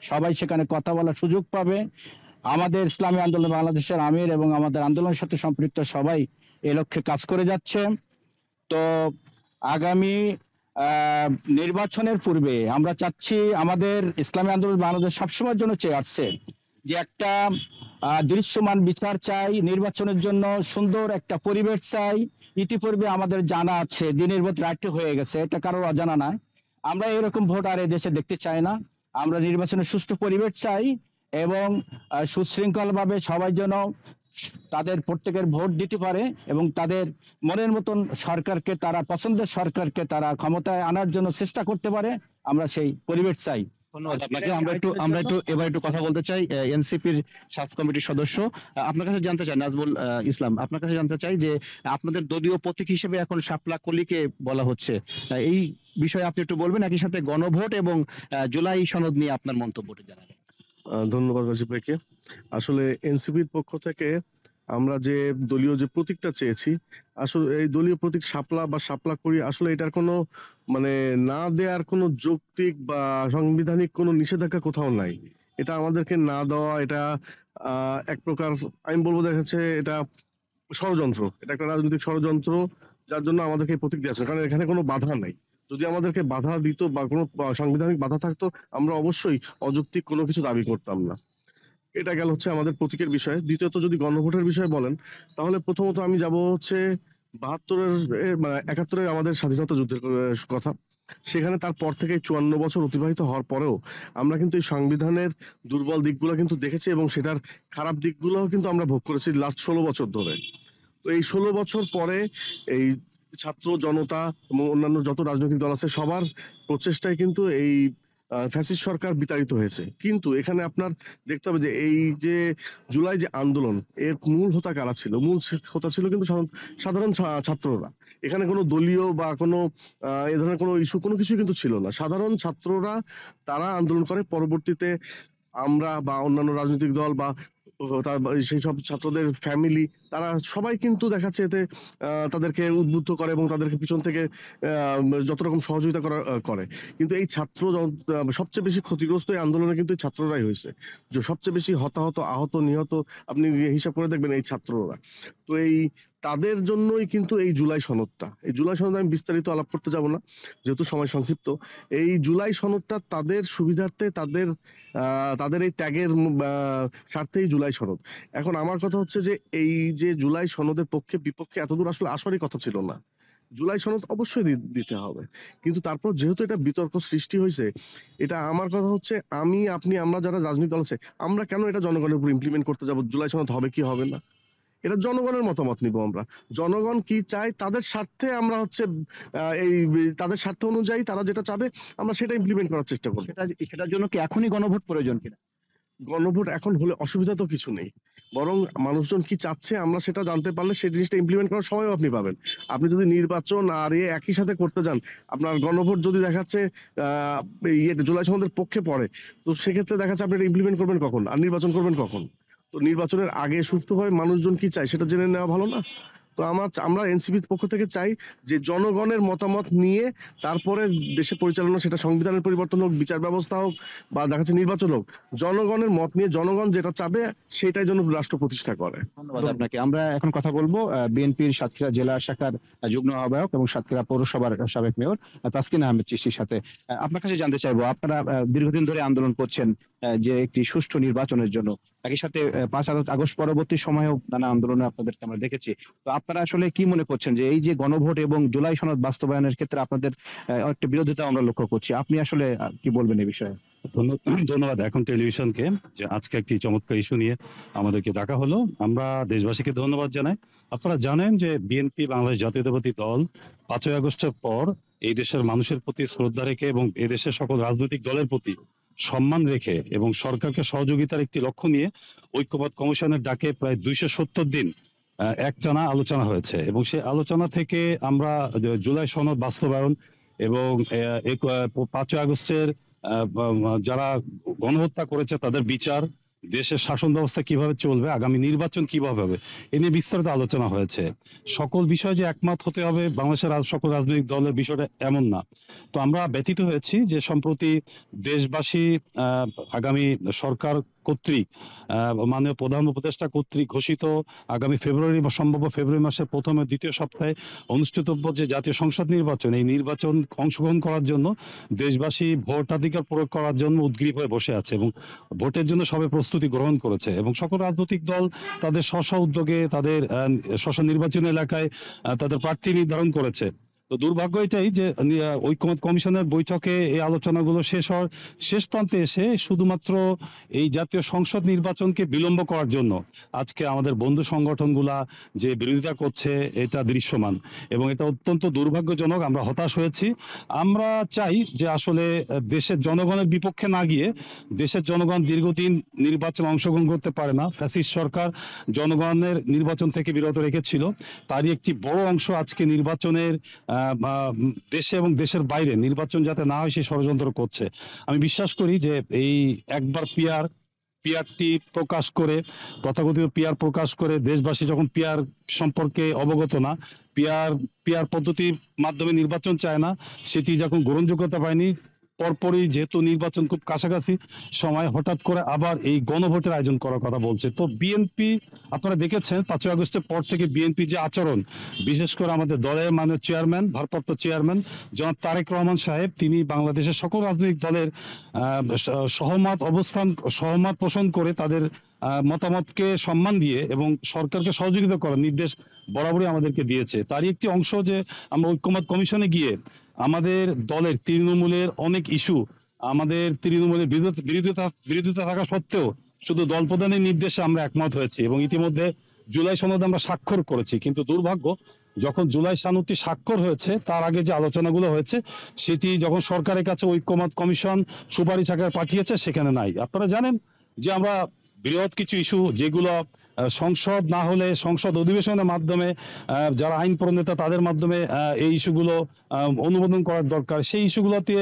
সবাই সেখানে কথা বলার সুযোগ পাবে। আমাদের ইসলামী আন্দোলন বাংলাদেশের আমির এবং আমাদের আন্দোলনের সাথে সম্পৃক্ত সবাই এ লক্ষ্যে কাজ করে যাচ্ছে। তো আগামী নির্বাচনের পূর্বে আমরা চাচ্ছি, আমাদের ইসলামী আন্দোলন বাংলাদেশ সবসময়ের জন্য চেয়ে আসছে যে একটা দৃশ্যমান বিচার চাই, নির্বাচনের জন্য সুন্দর একটা পরিবেশ চাই। ইতিপূর্বে আমাদের জানা আছে দিনের ভোট রাতে হয়ে গেছে, এটা কারোর অজানা নয়। আমরা এরকম ভোট আর দেশে দেখতে চাই না। আমরা নির্বাচনের সুষ্ঠু পরিবেশ চাই এবং সুশৃঙ্খলভাবে সবাই যেন তাদের প্রত্যেকের ভোট দিতে পারে এবং তাদের মনের মতন সরকারকে, তারা পছন্দের সরকারকে তারা ক্ষমতায় আনার জন্য চেষ্টা করতে পারে। আমরা সেই পরিবেশ চাই। ধন্যবাদ আপনাকে। আমরা একটু কথা বলতে চাই এনসিপির সার্চ কমিটির সদস্য। আপনার কাছে জানতে চাই, নাজমুল ইসলাম, আপনার কাছে জানতে চাই যে আপনাদের দলীয় প্রতীক হিসেবে এখন শাপলা কলিকে বলা হচ্ছে, এই বিষয়ে আপনি একটু বলবেন। একই সাথে গণভোট এবং জুলাই সনদ নিয়ে আপনার মন্তব্যটা জানাবেন। ধন্যবাদ রাজীব ভাইকে। আসলে এনসিপির পক্ষ থেকে আমরা যে দলীয় যে প্রতীকটা চেয়েছি, আসলে এই দলীয় প্রতীক শাপলা করি, আসলে এটার কোনো মানে না দেওয়ার কোনো যৌক্তিক বা সাংবিধানিক কোনো নিষেধাজ্ঞা কোথাও নাই। এটা আমাদেরকে না দেওয়া, এটা এক প্রকার আমি বলবো দেখাচ্ছে এটা ষড়যন্ত্র, এটা একটা রাজনৈতিক ষড়যন্ত্র, যার জন্য আমাদেরকে প্রতীক দেওয়া হচ্ছে। কারণ এখানে কোনো বাধা নাই। যদি আমাদেরকে বাধা দিত বা কোনো সাংবিধানিক বাধা থাকতো, আমরা অবশ্যই অযৌক্তিক কোনো কিছু দাবি করতাম না। এটা গেল হচ্ছে আমাদের প্রতীকের বিষয়। দ্বিতীয়ত যদি গণভোটের বিষয় বলেন, তাহলে প্রথমত আমি যাব হচ্ছে 71-এর আমাদের স্বাধীনতা যুদ্ধের কথা। সেখানে তারপর থেকে 54 বছর অতিবাহিত হওয়ার পরেও আমরা কিন্তু এই সংবিধানের দুর্বল দিকগুলো কিন্তু দেখেছি এবং সেটার খারাপ দিকগুলোও কিন্তু আমরা ভোগ করেছি লাস্ট 16 বছর ধরে। তো এই 16 বছর পরে এই ছাত্র জনতা এবং অন্যান্য যত রাজনৈতিক দল আছে সবার প্রচেষ্টায় কিন্তু এই ফ্যাসিস্ট সরকার বিতাড়িত হয়েছে। কিন্তু এখানে আপনার দেখতে হবে যে এই যে জুলাই যে আন্দোলন, এর মূল হোতা কারা ছিল? মূল হোতা ছিল কিন্তু সাধারণ ছাত্ররা। এখানে কোনো দলীয় বা কোনো এ ধরনের কোনো ইস্যু কোনো কিছু কিন্তু ছিল না। সাধারণ ছাত্ররা তারা আন্দোলন করে। পরবর্তীতে আমরা বা অন্যান্য রাজনৈতিক দল বা সেই সব ছাত্রদের ফ্যামিলি তারা সবাই কিন্তু দেখাচ্ছে এতে তাদেরকে উদ্বুদ্ধ করে এবং তাদেরকে পিছন থেকে যত রকম সহযোগিতা করে। কিন্তু এই ছাত্র সবচেয়ে বেশি ক্ষতিগ্রস্ত এই আন্দোলনে কিন্তু এই ছাত্ররাই হয়েছে। যে সবচেয়ে বেশি হতাহত, আহত, নিহত আপনি হিসাব করে দেখবেন এই ছাত্ররা। তো এই তাদের জন্যই কিন্তু এই জুলাই সনদটা, এই জুলাই সনদ আমি বিস্তারিত আলাপ করতে যাব না যেহেতু সময় সংক্ষিপ্ত। এই জুলাই সনদটা তাদের সুবিধার্থে, তাদের এই ত্যাগের স্বার্থেই জুলাই সনদ। এখন আমার কথা হচ্ছে যে এই যে যে জুলাই সনদের পক্ষে বিপক্ষে এতদূর আসলে আসারই কথা ছিল না। জুলাই সনদ অবশ্যই দিতে হবে, কিন্তু তারপর যেহেতু এটা বিতর্ক সৃষ্টি হয়েছে, এটা আমার কথা হচ্ছে আমি আপনি আমরা যারা রাজনৈতিক দল আছে আমরা কেন এটা জনগণের উপর ইমপ্লিমেন্ট করতে যাব? জুলাই সনদ হবে কি হবে না এটা জনগণের মতামত নিব আমরা। জনগণ কি চায় তাদের স্বার্থে আমরা হচ্ছে তাদের স্বার্থ অনুযায়ী তারা যেটা চাবে আমরা সেটা ইমপ্লিমেন্ট করার চেষ্টা করব। সেটার জন্য কি এখনই গণভোট প্রয়োজন কিনা? গণভোট এখন হলে অসুবিধা তো কিছু নেই, বরং মানুষজন কি চাচ্ছে আমরা সেটা জানতে পারলে সেই জিনিসটা ইমপ্লিমেন্ট করার সময়ও আপনি পাবেন। আপনি যদি নির্বাচন আর একই সাথে করতে যান, আপনার গণভোট যদি দেখাচ্ছে জুলাই সনদের পক্ষে পড়ে, তো সেক্ষেত্রে দেখাচ্ছে আপনি এটা ইমপ্লিমেন্ট করবেন কখন আর নির্বাচন করবেন কখন? তো নির্বাচনের আগে সুষ্ঠুভাবে মানুষজন কি চায় সেটা জেনে নেওয়া ভালো না? তো আমরা এনসিপির পক্ষ থেকে চাই যে জনগণের মতামত নিয়ে তারপরে দেশে পরিচালনা, সেটা সংবিধানের পরিবর্তন হোক, বিচার ব্যবস্থা হোক, বা দেখা যাচ্ছে নির্বাচন হোক, জনগণের মত নিয়ে জনগণ যেটা চাবে সেটাই যেন রাষ্ট্র প্রতিষ্ঠা করে। ধন্যবাদ আপনাকে। আমরা এখন কথা বলবো বিএনপির সাতক্ষীরা জেলা শাখার যুগ্ম আহ্বায়ক এবং সাতক্ষীরা পৌরসভার সাবেক মেয়র তাসকিন আহমেদ চিশতির সাথে। আপনার কাছে জানতে চাইবো, আপনারা দীর্ঘদিন ধরে আন্দোলন করছেন যে একটি সুষ্ঠু নির্বাচনের জন্য, একই সাথে 5 আগস্ট পরবর্তী সময়েও নানা আন্দোলনে আপনাদেরকে আমরা দেখেছি। তো আপনারা আসলে কি মনে করছেন যে এই যে গণভোট এবং জুলাই সনদ বাস্তবায়নের ক্ষেত্রে আপনাদের একটা বিরোধিতা আমরা লক্ষ্য করছি, আপনি আসলে কি বলবেন এই বিষয়ে? ধন্যবাদ এখন টেলিভিশনকে যে আজকে একটি চমৎকার ইস্যু নিয়ে আমাদেরকে ডাকা হলো। আমরা দেশবাসীকে ধন্যবাদ জানাই। আপনারা জানেন যে বিএনপি বাংলাদেশ জাতীয়তাবাদী দল 5 আগস্টের পর এই দেশের মানুষের প্রতি শ্রদ্ধা রেখে এবং এদেশের সকল রাজনৈতিক দলের প্রতি সম্মান রেখে এবং সরকারকে সহযোগিতার একটি লক্ষ্য নিয়ে ঐক্যমত কমিশনের ডাকে প্রায় 270 দিন একটানা আলোচনা হয়েছে এবং সেই আলোচনা থেকে আমরা জুলাই সনদ বাস্তবায়ন এবং 5 আগস্টের যারা গণহত্যা করেছে তাদের বিচার, দেশের শাসন ব্যবস্থা কিভাবে চলবে, আগামী নির্বাচন কিভাবে হবে, এ নিয়ে বিস্তারিত আলোচনা হয়েছে। সকল বিষয় যে একমত হতে হবে বাংলাদেশের সকল রাজনৈতিক দলের বিষয়টা এমন না। তো আমরা ব্যথিত হয়েছি যে সম্প্রতি দেশবাসী আগামী সরকার কর্তৃক মাননীয় প্রধান উপদেষ্টা কর্তৃক ঘোষিত আগামী ফেব্রুয়ারি বা সম্ভাব্য ফেব্রুয়ারি মাসের প্রথম ও দ্বিতীয় সপ্তাহে অনুষ্ঠিতব্য যে জাতীয় সংসদ নির্বাচন, এই নির্বাচন অংশগ্রহণ করার জন্য দেশবাসী ভোটাধিকার প্রয়োগ করার জন্য উদ্গ্রীব হয়ে বসে আছে এবং ভোটের জন্য সবে প্রস্তুতি গ্রহণ করেছে এবং সকল রাজনৈতিক দল তাদের স্ব উদ্যোগে তাদের স্ব নির্বাচনী এলাকায় তাদের প্রার্থী নির্ধারণ করেছে। তো দুর্ভাগ্য এটাই যে ঐক্যমত কমিশনের বৈঠকে এই আলোচনাগুলো শেষ প্রান্তে এসে শুধুমাত্র এই জাতীয় সংসদ নির্বাচনকে বিলম্ব করার জন্য আজকে আমাদের বন্ধু সংগঠনগুলা যে বিরোধিতা করছে এটা দৃশ্যমান এবং এটা অত্যন্ত দুর্ভাগ্যজনক। আমরা হতাশ হয়েছি। আমরা চাই যে আসলে দেশের জনগণের বিপক্ষে না গিয়ে, দেশের জনগণ দীর্ঘদিন নির্বাচন অংশগ্রহণ করতে পারে না, ফ্যাসিস্ট সরকার জনগণের নির্বাচন থেকে বিরত রেখেছিল, তারই একটি বড় অংশ আজকে নির্বাচনের দেশে এবং দেশের বাইরে নির্বাচন যাতে না হয় সেই ষড়যন্ত্র করছে। আমি বিশ্বাস করি যে এই একবার পিআরটি প্রকাশ করে, তথাকথিত পিআর প্রকাশ করে দেশবাসী যখন পিআর সম্পর্কে অবগত না, পিআর পদ্ধতির মাধ্যমে নির্বাচন চায় না, সেটি যখন গ্রহণযোগ্যতা পায়নি, পরপরই যেহেতু নির্বাচন খুব কাছাকাছি সময় হঠাৎ করে আবার এই গণভোটের আয়োজন করার কথা বলছে। তো বিএনপি আপনারা দেখেছেন 5 আগস্টের পর থেকে বিএনপি যে আচরণ, বিশেষ করে আমাদের দলের চেয়ারম্যান, ভারপ্রাপ্ত চেয়ারম্যান জনাব তারেক রহমান সাহেব, তিনি বাংলাদেশের সকল রাজনৈতিক দলের সহমত পোষণ করে তাদের মতামতকে সম্মান দিয়ে এবং সরকারকে সহযোগিতা করার নির্দেশ বরাবরই আমাদেরকে দিয়েছে। তারই একটি অংশ যে আমরা ঐক্যমত কমিশনে গিয়ে আমাদের দলের তৃণমূলের অনেক ইস্যু, আমাদের তৃণমূলের বিরোধিতা থাকা সত্ত্বেও শুধু দল প্রধানের নির্দেশে আমরা একমত হয়েছি এবং ইতিমধ্যে জুলাই সনদে আমরা স্বাক্ষর করেছি। কিন্তু দুর্ভাগ্য, যখন জুলাই সনদটি স্বাক্ষর হয়েছে তার আগে যে আলোচনাগুলো হয়েছে সেটি যখন সরকারের কাছে ঐক্যমত কমিশন সুপারিশ আকারে পাঠিয়েছে সেখানে নাই। আপনারা জানেন যে আমরা বৃহৎ কিছু ইস্যু যেগুলো সংসদ না হলে সংসদ অধিবেশনের মাধ্যমে যারা আইন প্রণেতা তাদের মাধ্যমে এই ইস্যুগুলো অনুমোদন করার দরকার, সেই ইস্যুগুলোতে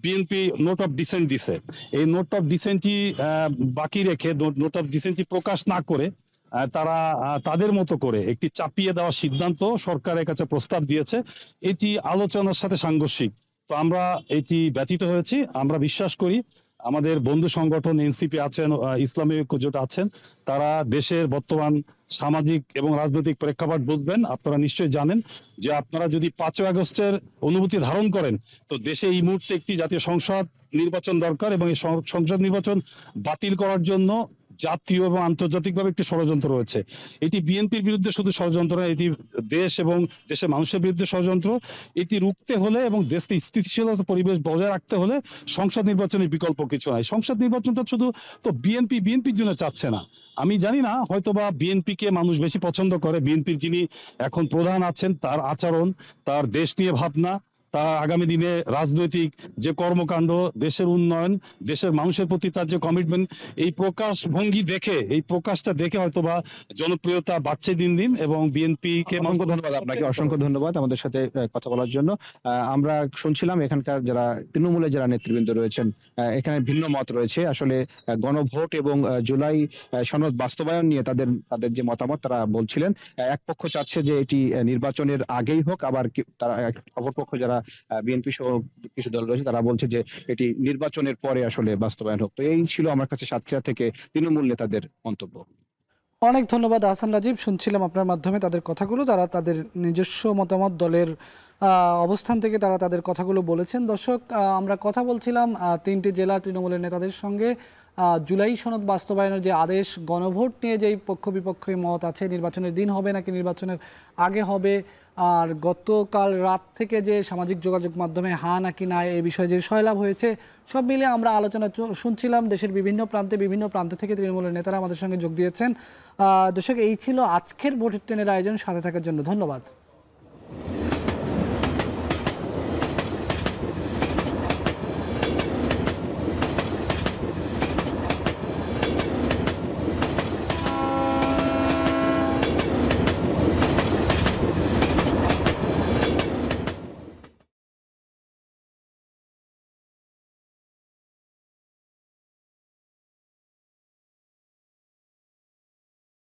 বিএনপি নোট অফ ডিসেন্ট দিছে। এই নোট অফ ডিসেন্টটি বাকি রেখে, নোট অফ ডিসেন্টটি প্রকাশ না করে তারা তাদের মতো করে একটি চাপিয়ে দেওয়ার সিদ্ধান্ত সরকারের কাছে প্রস্তাব দিয়েছে। এটি আলোচনার সাথে সাংঘর্ষিক। তো আমরা এটি ব্যথিত হয়েছি। আমরা বিশ্বাস করি আমাদের বন্ধু সংগঠন এনসিপি আছেন, ইসলামী ঐক্যজোট আছেন, তারা দেশের বর্তমান সামাজিক এবং রাজনৈতিক প্রেক্ষাপট বুঝবেন। আপনারা নিশ্চয়ই জানেন যে আপনারা যদি 5 আগস্টের অনুভূতি ধারণ করেন তো দেশে এই মুহূর্তে একটি জাতীয় সংসদ নির্বাচন দরকার এবং এই সংসদ নির্বাচন বাতিল করার জন্য জাতীয় এবং আন্তর্জাতিকভাবে একটি ষড়যন্ত্র রয়েছে। এটি বিএনপির বিরুদ্ধে শুধু ষড়যন্ত্র নয়, এটি দেশ এবং দেশের মানুষের বিরুদ্ধে ষড়যন্ত্র। এটি রুখতে হলে এবং দেশকে স্থিতিশীলতা পরিবেশ বজায় রাখতে হলে সংসদ নির্বাচনের বিকল্প কিছু নাই। সংসদ নির্বাচনটা শুধু তো বিএনপির জন্য চাচ্ছে না। আমি জানি না, হয়তোবা বিএনপিকে মানুষ বেশি পছন্দ করে। বিএনপির যিনি এখন প্রধান আছেন, তার আচরণ, তার দেশ নিয়ে ভাবনা, তা আগামী দিনে রাজনৈতিক যে কর্মকাণ্ড, দেশের উন্নয়ন, দেশের মানুষের প্রতি তার যে কমিটমেন্ট, এই প্রকাশটা দেখে হয়তোবা জনপ্রিয়তা বাড়ছে দিন দিন এবং বিএনপিকে। অসংখ্য ধন্যবাদ আপনাকে, অসংখ্য ধন্যবাদ আমাদের সাথে কথা বলার জন্য। আমরা শুনছিলাম এখানকার যারা তৃণমূলের যারা নেতৃবৃন্দ রয়েছেন, এখানে ভিন্ন মত রয়েছে। আসলে গণভোট এবং জুলাই সনদ বাস্তবায়ন নিয়ে তাদের যে মতামত তারা বলছিলেন, এক পক্ষ চাচ্ছে যে এটি নির্বাচনের আগেই হোক, আবার তারা অপরপক্ষ যারা বিএনপি সহ কিছু দল রয়েছে তারা বলছে যে এটি নির্বাচনের পরে আসলে বাস্তবায়ন হোক। তো এই ছিল আমার কাছে সাতক্ষীরা থেকে তৃণমূল নেতাদের মন্তব্য। অনেক ধন্যবাদ আহসান রাজীব। শুনছিলাম আপনার মাধ্যমে তাদের কথাগুলো, তারা তাদের নিজস্ব মতামত, দলের অবস্থান থেকে তারা তাদের কথাগুলো বলেছেন। দর্শক, আমরা কথা বলছিলাম 3টি জেলা তৃণমূলের নেতাদের সঙ্গে জুলাই সনদ বাস্তবায়নের যে আদেশ, গণভোট নিয়ে যেই পক্ষ বিপক্ষে মত আছে, নির্বাচনের দিন হবে নাকি নির্বাচনের আগে হবে, আর গতকাল রাত থেকে যে সামাজিক যোগাযোগ মাধ্যমে হা নাকি না এই বিষয়ে যে সয়লাভ হয়েছে, সব মিলে আমরা আলোচনা শুনছিলাম। দেশের বিভিন্ন প্রান্ত থেকে তৃণমূলের নেতারা আমাদের সঙ্গে যোগ দিয়েছেন। দর্শক, এই ছিল আজকের ভোটের ট্রেনের আয়োজন। সাথে থাকার জন্য ধন্যবাদ।